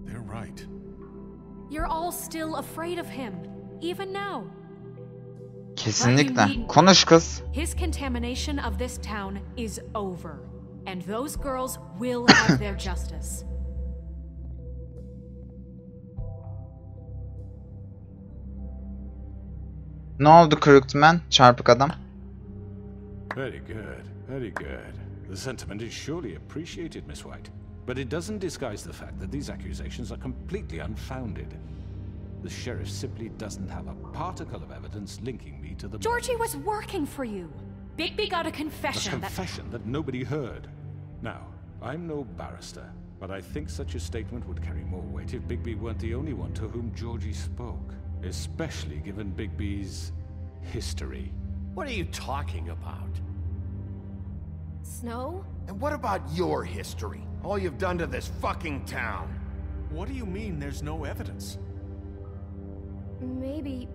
They're right. You're all still afraid of him, even now. Kesinlikle. Konuş kız. His contamination of this town is over, and those girls will have their justice. Ne oldu Crooked Man? Çarpık adam. Very good, very good. The sentiment is surely appreciated, Miss White. But it doesn't disguise the fact that these accusations are completely unfounded. The sheriff simply doesn't have a particle of evidence linking me to the... Georgie was working for you. Bigby got a confession. A confession that nobody heard. Now, I'm no barrister, but I think such a statement would carry more weight if Bigby weren't the only one to whom Georgie spoke. Especially given Bigby's history. What are you talking about? Snow? And what about your history? All you've done to this fucking town. What do you mean there's no evidence? Maybe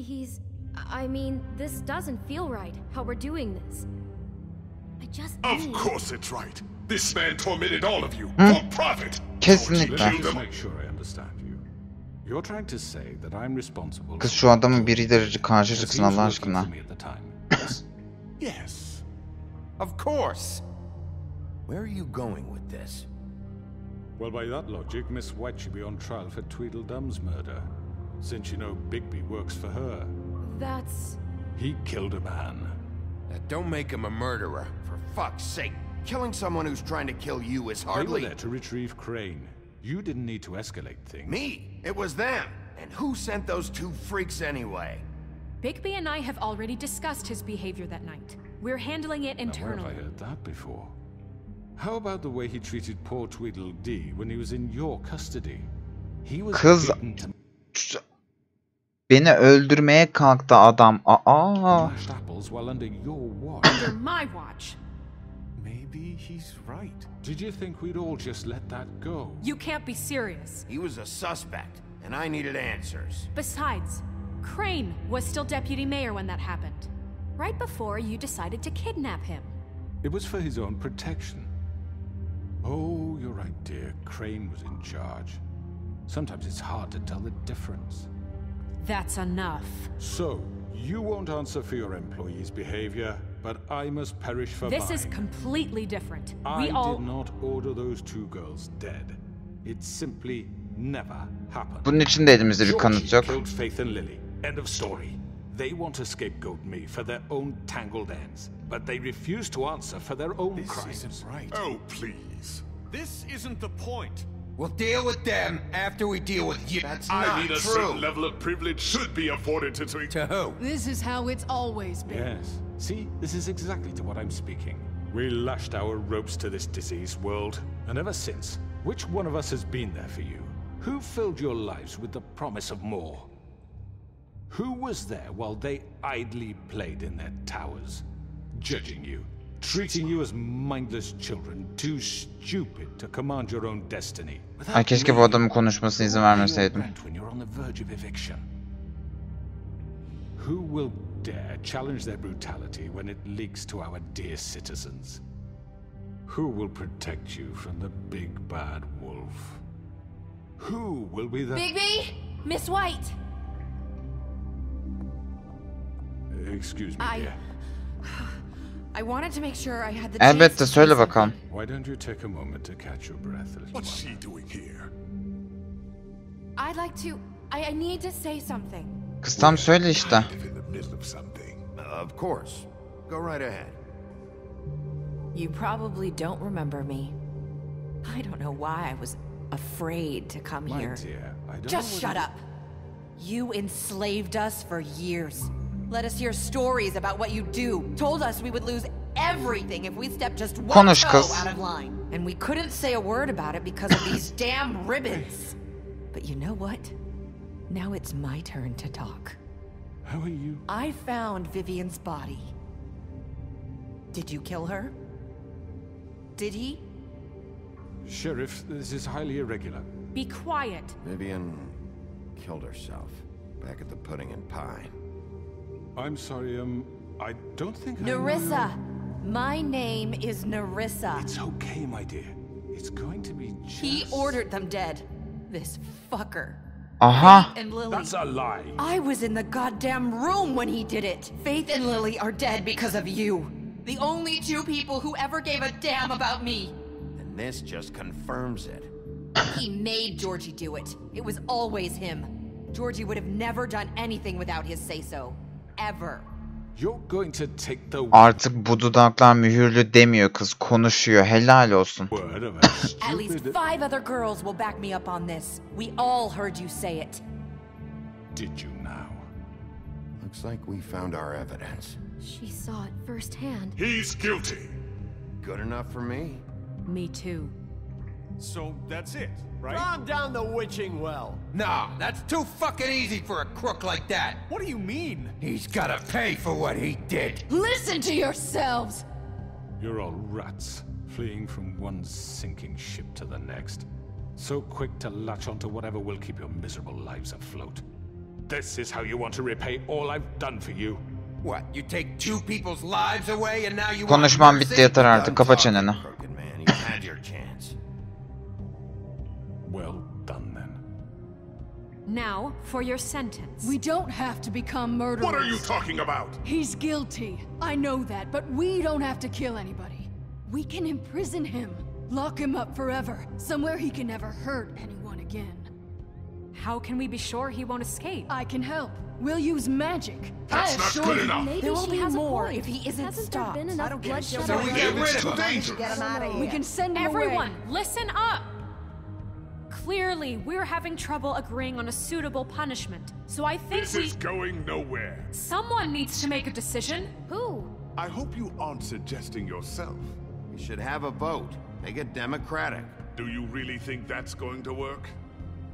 he's... I mean, this doesn't feel right, how we're doing this. I just Of course it's right. This man tormented all of you for profit. Kesinlikle. Let me make sure I understand you. You're trying to say that I'm responsible... Kız şu adamın biriyle karşı çıksın Allah aşkına. Yes. Of course. Where are you going with this? Well, by that logic, Miss White should be on trial for Tweedledum's murder. Since you know Bigby works for her. That's... He killed a man. That don't make him a murderer. For fuck's sake. Killing someone who's trying to kill you is hardly... They were there to retrieve Crane. You didn't need to escalate things. Me? It was them. And who sent those two freaks anyway? Bigby and I have already discussed his behavior that night. We're handling it internally. Now, where have I heard that before? How about the way he treated poor Tweedledee when he was in your custody? He was Kız beni öldürmeye kalktı adam. Mashed apples while under your watch. Under my watch. Maybe he's right. Did you think we'd all just let that go? You can't be serious. He was a suspect, and I needed answers. Besides, Crane was still deputy mayor when that happened. Right before you decided to kidnap him. It was for his own protection. Oh, you're right, dear. Crane was in charge. Sometimes it's hard to tell the difference. That's enough. So, you won't answer for your employees' behavior, but I must perish for This mine. is completely different. I did not order those two girls dead. It simply never happened. Bunun için de elimizde bir kanıt yok. Killed Faith and Lily. End of story. They want to scapegoat me for their own tangled ends, but they refuse to answer for their own crimes. This isn't right. Oh, please. This isn't the point. We'll deal with them after we deal with you. That's I not mean, a true. certain level of privilege should be afforded to To who? This is how it's always been. Yes. See, this is exactly to what I'm speaking. We lashed our ropes to this diseased world, and ever since, which one of us has been there for you? Who filled your lives with the promise of more? Who was there while they idly played in their towers, judging you, treating you as mindless children, too stupid to command your own destiny? Ay keşke bu adamın konuşmasına izin vermeseydim. When you're on the verge of eviction. Who will dare challenge their brutality when it leaks to our dear citizens? Who will protect you from the big bad wolf? Who will be the... Bigby! Miss White! Excuse me, dear. I wanted to make sure I had the Elbette söyle bakalım. Why don't you take a moment to catch your breath, little What's one? she doing here? I'd like to... I need to say something. Kız tam söyle işte. In the middle of something. Of course. Go right ahead. You probably don't remember me. I don't know why I was afraid to come My here. dear, I don't Just know shut what up. You enslaved us for years. Let us hear stories about what you do. Told us we would lose everything if we stepped just one Konuş toe kız. out of line. And we couldn't say a word about it because of these damn ribbons. But you know what? Now it's my turn to talk. How are you? I found Vivian's body. Did you kill her? Did he? Sheriff, this is highly irregular. Be quiet. Vivian killed herself back at the Pudding and Pie. I'm sorry, I don't think Nerissa! My name is Nerissa. It's okay, my dear. It's going to be just... He ordered them dead. This fucker. Aha. Faith and Lily. That's a lie. I was in the goddamn room when he did it. Faith and Lily are dead because of you. The only two people who ever gave a damn about me. And this just confirms it. He made Georgie do it. It was always him. Georgie would have never done anything without his say-so. Ever. You're going to take the Artık bu dudaklar mühürlü demiyor kız, konuşuyor. Helal olsun. word of a At least stupid... 5 other girls will back me up on this. We all heard you say it. Did you now? Looks like we found our evidence. She saw it firsthand. He's guilty. Good enough for me. Me too. So that's it, right? Calm down the witching well. Nah, that's too fucking easy for a crook like that. What do you mean? He's gotta pay for what he did. Listen to yourselves! You're all rats, fleeing from one sinking ship to the next. So quick to latch onto whatever will keep your miserable lives afloat. This is how you want to repay all I've done for you. What, you take two people's lives away and now you Konuşmam want bitti, yeter artık. Kapa çeneni. Crooked man, you had your chance. Well done then. Now, for your sentence. We don't have to become murderers. What are you talking about? He's guilty. I know that, but we don't have to kill anybody. We can imprison him. Lock him up forever. Somewhere he can never hurt anyone again. How can we be sure he won't escape? I can help. We'll use magic. That's not good enough. Maybe There will she be has more a point. if he isn't Hasn't stopped. there been enough I don't get it. bloodshed So we already? get rid It's of too him. dangerous. Get him out of here. We can send him Everyone, away. listen up! Clearly, we're having trouble agreeing on a suitable punishment. So I think This is going nowhere. someone needs to make a decision. Who? I hope you aren't suggesting yourself. We should have a vote. Make it democratic. Do you really think that's going to work?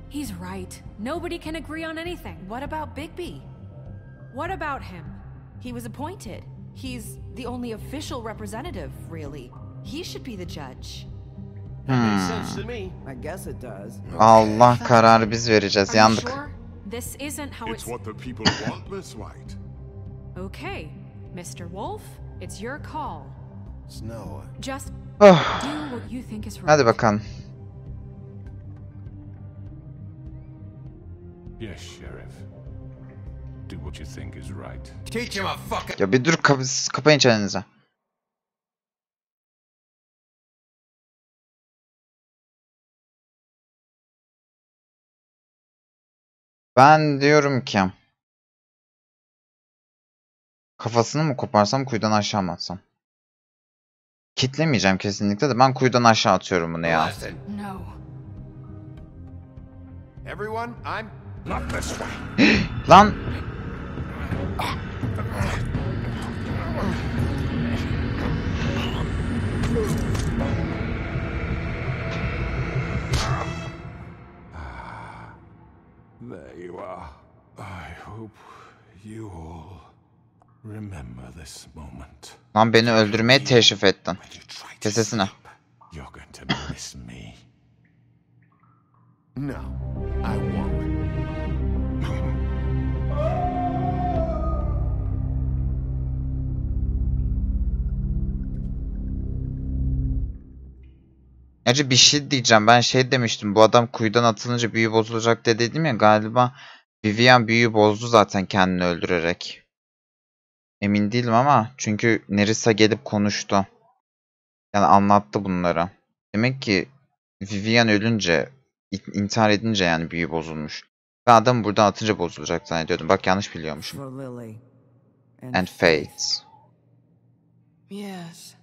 He's right. Nobody can agree on anything. What about Bigby? What about him? He was appointed. He's the only official representative, really. He should be the judge. Makes sense to me. I guess it does. Allah, kararı biz vereceğiz. Are you Yandık. sure? This isn't how It's what the people want, Miss White. Okay, Mr. Wolf, it's your call. Snow. Just Oh. do what you think is right. Hadi bakalım. Yes, Sheriff. Do what you think is right. Teach him a fucking... Ya bir dur, kapayın çenenizi. Ben diyorum ki kafasını mı koparsam, kuyudan aşağı mı atsam? Kitlemeyeceğim kesinlikle de ben kuyudan aşağı atıyorum bunu ya. No. Everyone, I'm Not this way. Lan! There you are. I hope you all remember this moment. Lan beni öldürmeye teşrif ettin. Kes sesini. You're going to miss me. No, I won't. Acı bir şey diyeceğim. Ben şey demiştim. Bu adam kuyudan atılınca büyü bozulacak dedim ya. Galiba Vivian büyüyü bozdu zaten kendini öldürerek. Emin değilim ama. Çünkü Nerissa gelip konuştu. Yani anlattı bunları. Demek ki Vivian ölünce, intihar edince yani büyü bozulmuş. Ben adamı buradan atınca bozulacak zannediyordum. Bak yanlış biliyormuşum. For Lily. And Fate. Yes.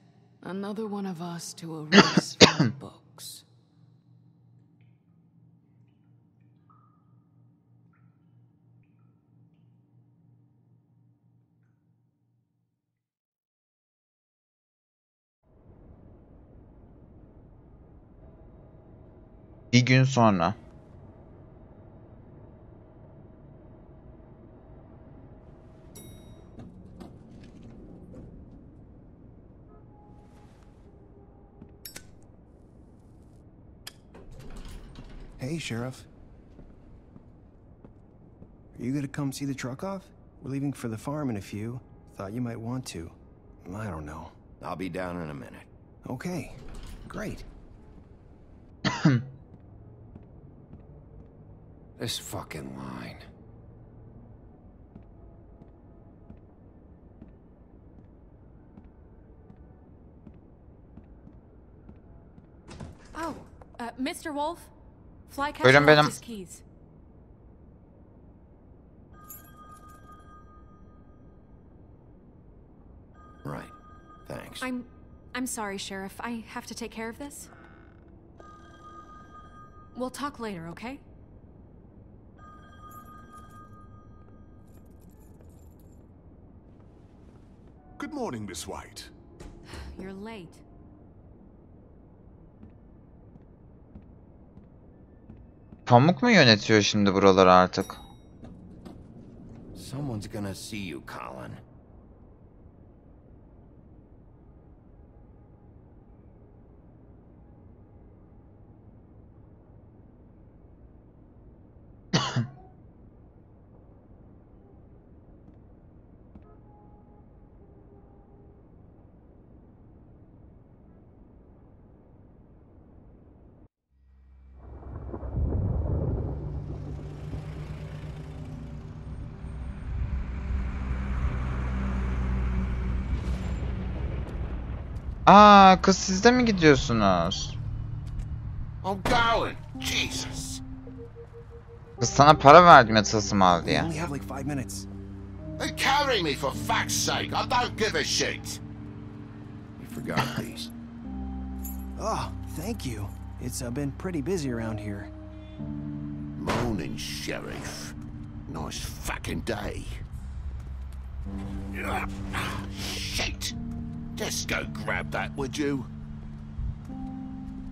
Another one of us to erase from the books. Bir gün sonra. Hey, Sheriff. Are you gonna come see the truck off? We're leaving for the farm in a few. Thought you might want to. I don't know. I'll be down in a minute. Okay, great. This fucking line. Oh, Mr. Wolf, Flycatcher Buyurun left benim. his keys. Right. Thanks. I'm sorry, Sheriff. I have to take care of this. We'll talk later, okay? Good morning, Miss White. You're late. Pamuk mu yönetiyor şimdi buraları artık? Someone's gonna see you, Colin. Aa, kız siz de mi gidiyorsunuz? I'm going. Jesus. Kız sana para verdim ya tılsım al We diye. only have like 5 minutes. They carry me for fuck's sake. I don't give a shit. You forgot these. Oh, thank you. It's been pretty busy around here. Morning, Sheriff. Nice fucking day. Shit! Just go grab that, would you?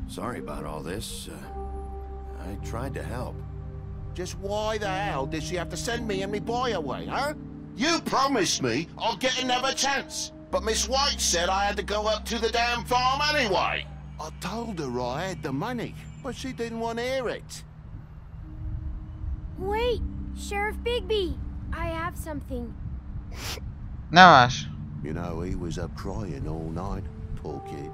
Sorry about all this. I tried to help. Just why the hell did she have to send me and me boy away, huh? You promised me I'll get another chance, but Miss White said I had to go up to the damn farm anyway. I told her I had the money, but she didn't want to hear it. Wait, Sheriff Bigby, I have something. Ne var? You know, he was up crying all night, poor kid.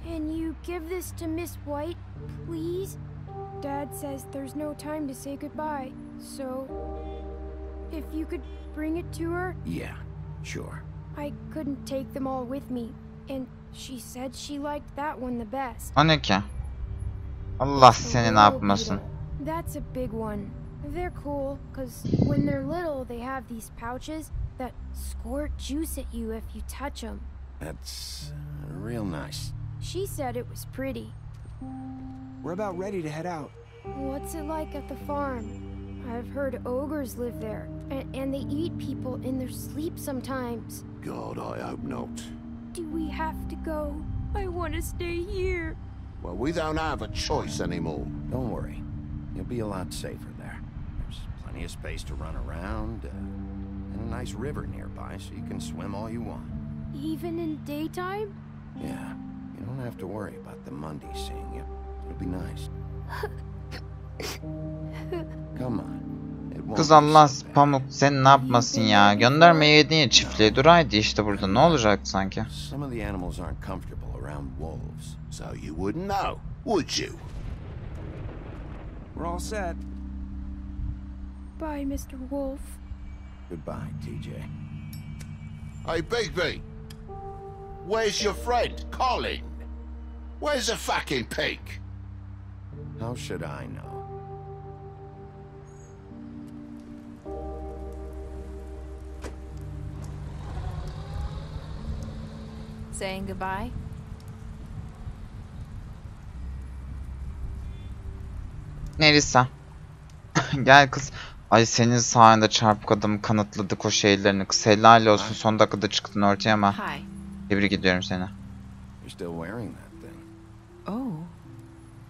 Can you give this to Miss White, please? Dad says there's no time to say goodbye, so if you could bring it to her? Yeah, sure. I couldn't take them all with me, and she said she liked that one the best. O ne ki? Allah seni ne yapmasın. That's a big one. They're cool, because when they're little, they have these pouches that squirt juice at you if you touch them. That's real nice. She said it was pretty. We're about ready to head out. What's it like at the farm? I've heard ogres live there, and they eat people in their sleep sometimes. God, I hope not. Do we have to go? I want to stay here. Well, we don't have a choice anymore. Don't worry. You'll be a lot safer there. There's plenty of space to run around, and a nice river nearby, so you can swim all you want. Even in daytime? Yeah. You don't have to worry about the Monday seeing you. It'll be nice. Come on. Kız Allah Pamuk sen ne yapmasın ya? Göndermeyi niye çiftliğe duraydı işte burada. Ne olacaktı sanki? Some of the animals aren't comfortable around wolves. So you wouldn't know, would you? We're all set. Bye, Mr. Wolf. Goodbye, TJ. Hey, Bigby. Where's your friend, Colin? Where's the fucking pig? How should I know? Saying goodbye? Nerissa. Gel kız. Ay senin sayende çarpık adamı kanıtladık o şeylerini. Kız helal olsun son dakikada çıktın ortaya ama. Tebrik ediyorum seni. You're still wearing that thing. Oh.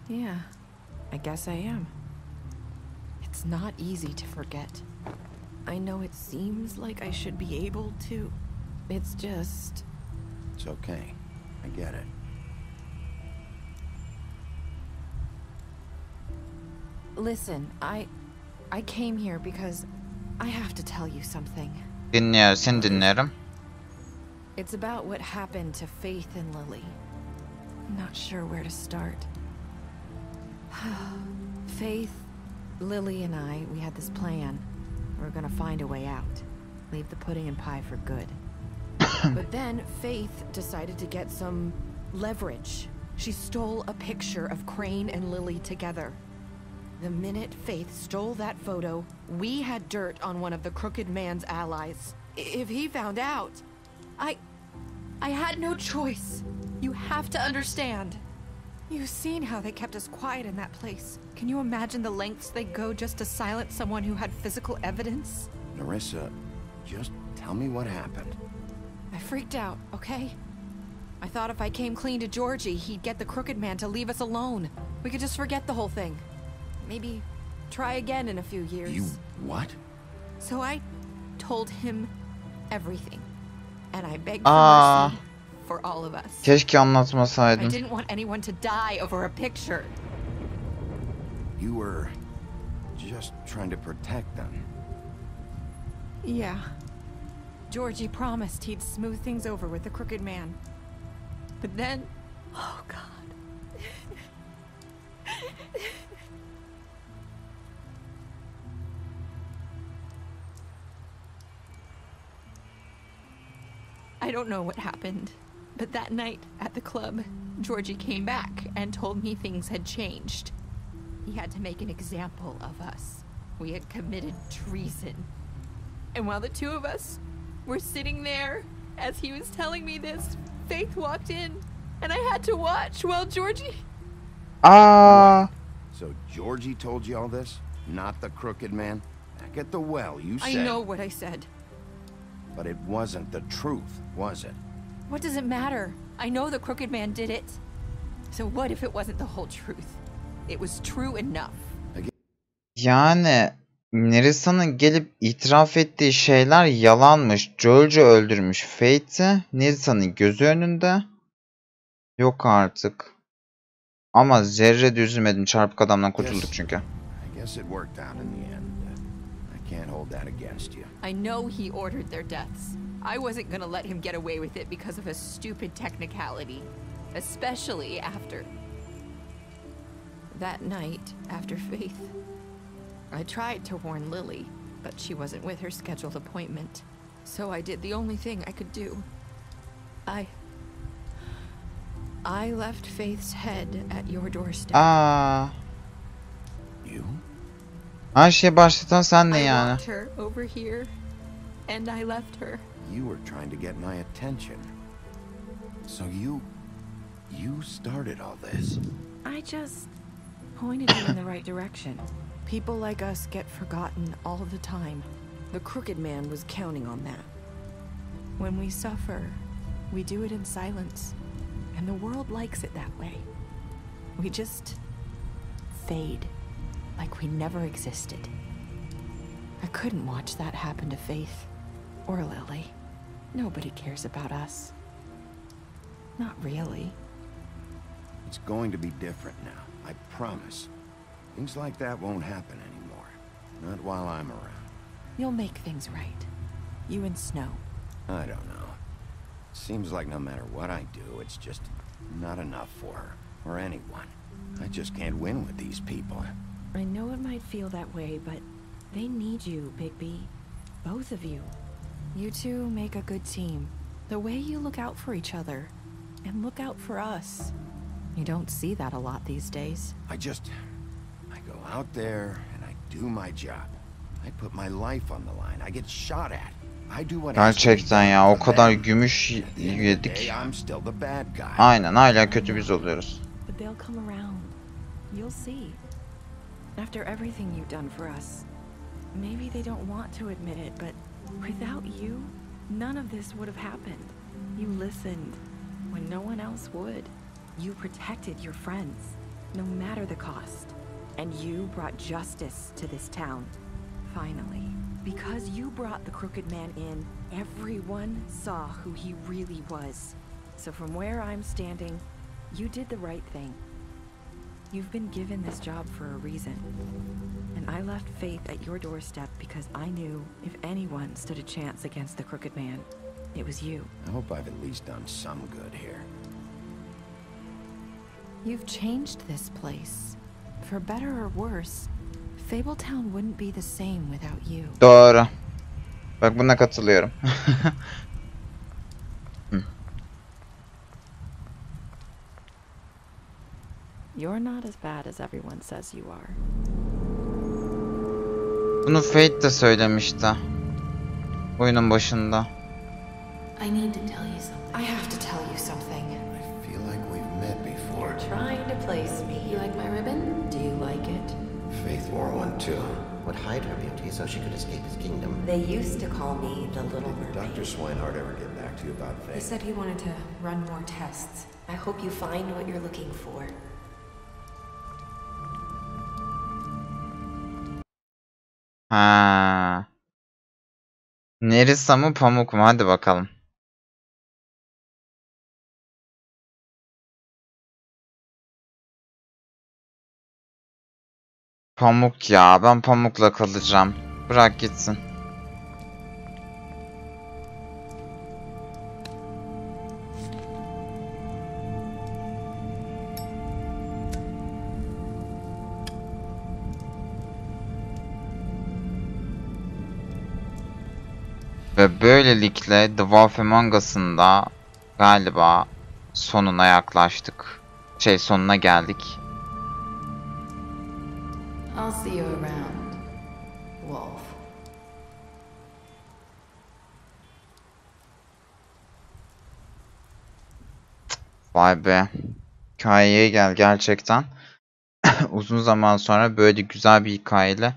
Yeah. I guess I am. It's not easy to forget. I know it seems like I should be able to. It's just... It's okay. I get it. Listen, I came here because I have to tell you something. Dinliyorum, seni dinliyorum. It's about what happened to Faith and Lily. I'm not sure where to start. Faith, Lily and I, we had this plan. We were gonna find a way out. Leave the pudding and pie for good. But then Faith decided to get some leverage. She stole a picture of Crane and Lily together. The minute Faith stole that photo, we had dirt on one of the crooked man's allies. If he found out, I had no choice. You have to understand. You've seen how they kept us quiet in that place. Can you imagine the lengths they go just to silence someone who had physical evidence? Nerissa, just tell me what happened. I freaked out, okay? I thought if I came clean to Georgie, he'd get the crooked man to leave us alone. We could just forget the whole thing. Maybe try again in a few years. You what? So I told him everything. And I begged for mercy for all of us. Keşke anlatmasaydın. I didn't want anyone to die over a picture. You were just trying to protect them. Yeah. Georgie promised he'd smooth things over with the crooked man. But then... Oh, God. I don't know what happened, but that night at the club, Georgie came back and told me things had changed. He had to make an example of us. We had committed treason. And while the two of us were sitting there, as he was telling me this, Faith walked in, and I had to watch while Georgie... Aa. So Georgie told you all this? Not the crooked man? Back at the well, you said... I know what I said. But it wasn't the truth, was it? What does it matter? I know the crooked man did it. So what if it wasn't the whole truth? It was true enough. Yani Nerisa'nın gelip itiraf ettiği şeyler yalanmış. George'u öldürmüş Fate'i Nerisa'nın gözü önünde. Yok artık. Ama zerre de üzülmedim. Çarpık adamdan kurtulduk çünkü. I guess it worked out in the end. I can't hold that against you. I know he ordered their deaths. I wasn't gonna let him get away with it because of a stupid technicality. Especially after... That night, after Faith, I tried to warn Lily, but she wasn't with her scheduled appointment. So I did the only thing I could do. I left Faith's head at your doorstep. You? Her şeyi başlatan sen de I yani. walked her over here, and I left her. You were trying to get my attention. So you started all this. I just pointed you in the right direction. People like us get forgotten all the time. The crooked man was counting on that. When we suffer, we do it in silence. And the world likes it that way. We just fade, like we never existed. I couldn't watch that happen to Faith or Lily. Nobody cares about us. Not really. It's going to be different now, I promise. Things like that won't happen anymore. Not while I'm around. You'll make things right. You and Snow. I don't know. Seems like no matter what I do, it's just not enough for her, or anyone. I just can't win with these people. I know it might feel that way, but they need you, Bigby. Both of you. You two make a good team. The way you look out for each other, and look out for us. You don't see that a lot these days. I go out there, and I do my job. I put my life on the line. I get shot at. Gerçekten ya, o kadar gümüş yedik. Aynen, hala kötü biz oluyoruz. But they'll come around. You'll see. After everything you've done for us. Maybe they don't want to admit it, but without you, none of this would have happened. You listened when no one else would. You protected your friends, no matter the cost. And you brought justice to this town. Finally. Because you brought the crooked man in, everyone saw who he really was. So from where I'm standing, you did the right thing. You've been given this job for a reason. And I left Faith at your doorstep because I knew if anyone stood a chance against the crooked man, it was you. I hope I've at least done some good here. You've changed this place. For better or worse. Fabletown wouldn't be the same without you. Doğru. Bak buna katılıyorum. You're not as bad as everyone says you are. Bunu Fate de söylemişti. Oyunun başında. I need to tell you something. I have to tell you something. I feel like we've met before. You're trying to place me. You like my ribbon? Do you like it? Faith wore one too. Would hide her beauty so she could escape his kingdom. They used to call me the Little Mermaid. Did Dr. Swinehart ever get back to you about Faith? He said he wanted to run more tests. I hope you find what you're looking for. Ha. Nerissa mı Pamuk mu? Hadi bakalım. Pamuk ya. Ben Pamuk'la kalacağım. Bırak gitsin. Ve böylelikle The Wolf Among Us'ın da galiba sonuna yaklaştık. Sonuna geldik. I'll see you around, Wolf. Vay be. Hikayeye gel gerçekten. Uzun zaman sonra böyle güzel bir hikayeyle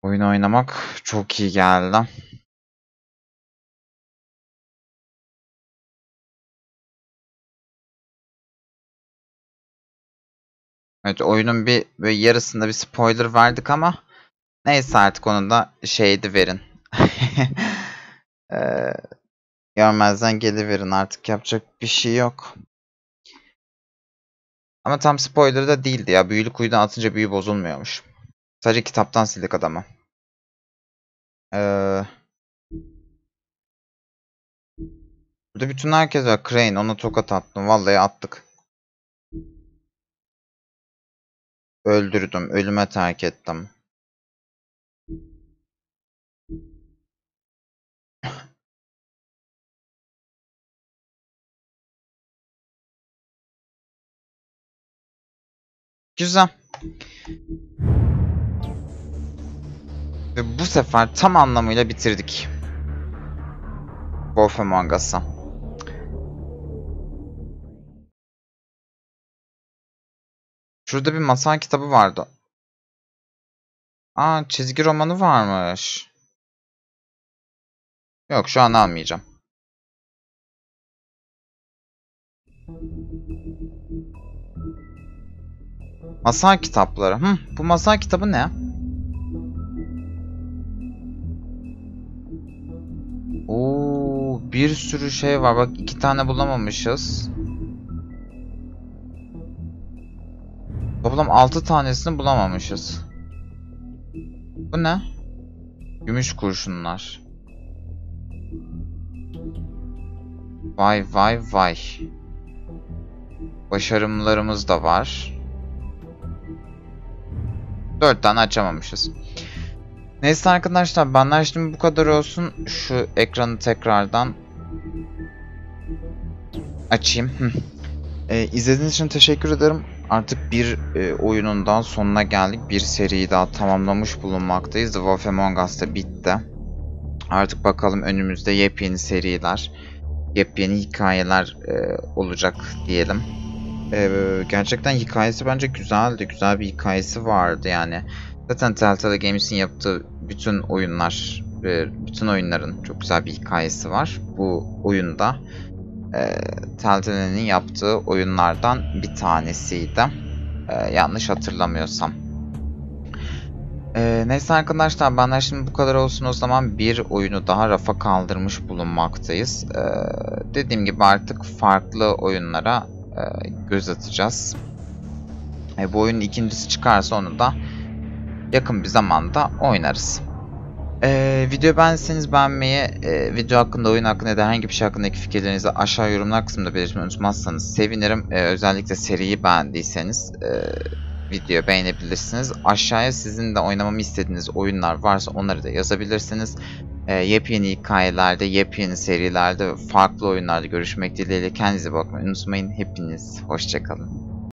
oyun oynamak çok iyi geldi. Evet, oyunun bir yarısında bir spoiler verdik ama neyse, artık onu da şeydi verin. Görmezden geliverin, artık yapacak bir şey yok. Ama tam spoiler da değildi ya. Büyülü kuyudan atınca büyü bozulmuyormuş. Sadece kitaptan sildik adamı. Burada bütün herkes var. Crane, ona tokat attım. Vallahi attık. Öldürdüm. Ölüme terk ettim. Güzel. Ve bu sefer tam anlamıyla bitirdik Wolf Among Us'ı. Şurada bir masal kitabı vardı. Aa, çizgi romanı varmış. Yok, şu an almayacağım. Masal kitapları. Bu masal kitabı ne? Oo, bir sürü şey var. Bak, 2 tane bulamamışız. Toplam 6 tanesini bulamamışız. Bu ne? Gümüş kurşunlar. Vay vay vay. Başarımlarımız da var. 4 tane açamamışız. Neyse arkadaşlar, benden şimdi bu kadar olsun. Şu ekranı tekrardan açayım. İzlediğiniz için teşekkür ederim. Artık bir oyunundan sonuna geldik. Bir seriyi daha tamamlamış bulunmaktayız. The Wolf Among Us da bitti. Artık bakalım önümüzde yepyeni seriler, yepyeni hikayeler olacak diyelim. Gerçekten hikayesi bence güzeldi. Güzel bir hikayesi vardı yani. Zaten Telltale Games'in yaptığı bütün oyunlar, bütün oyunların çok güzel bir hikayesi var. Bu oyunda Telltale'nin yaptığı oyunlardan bir tanesiydi. Yanlış hatırlamıyorsam. Neyse arkadaşlar, benden şimdi bu kadar olsun o zaman. Bir oyunu daha rafa kaldırmış bulunmaktayız. Dediğim gibi artık farklı oyunlara göz atacağız. Bu oyunun ikincisi çıkarsa onu da yakın bir zamanda oynarız. Videoyu beğendiyseniz beğenmeyi, video hakkında, oyun hakkında ya da herhangi bir şey hakkındaki fikirlerinizi aşağı yorumlar kısmında belirtmeyi unutmazsanız sevinirim. Özellikle seriyi beğendiyseniz videoyu beğenebilirsiniz. Aşağıya sizin de oynamamı istediğiniz oyunlar varsa onları da yazabilirsiniz. Yepyeni hikayelerde, yepyeni serilerde, farklı oyunlarda görüşmek dileğiyle. Kendinize bakmayı unutmayın. Hepiniz hoşça kalın.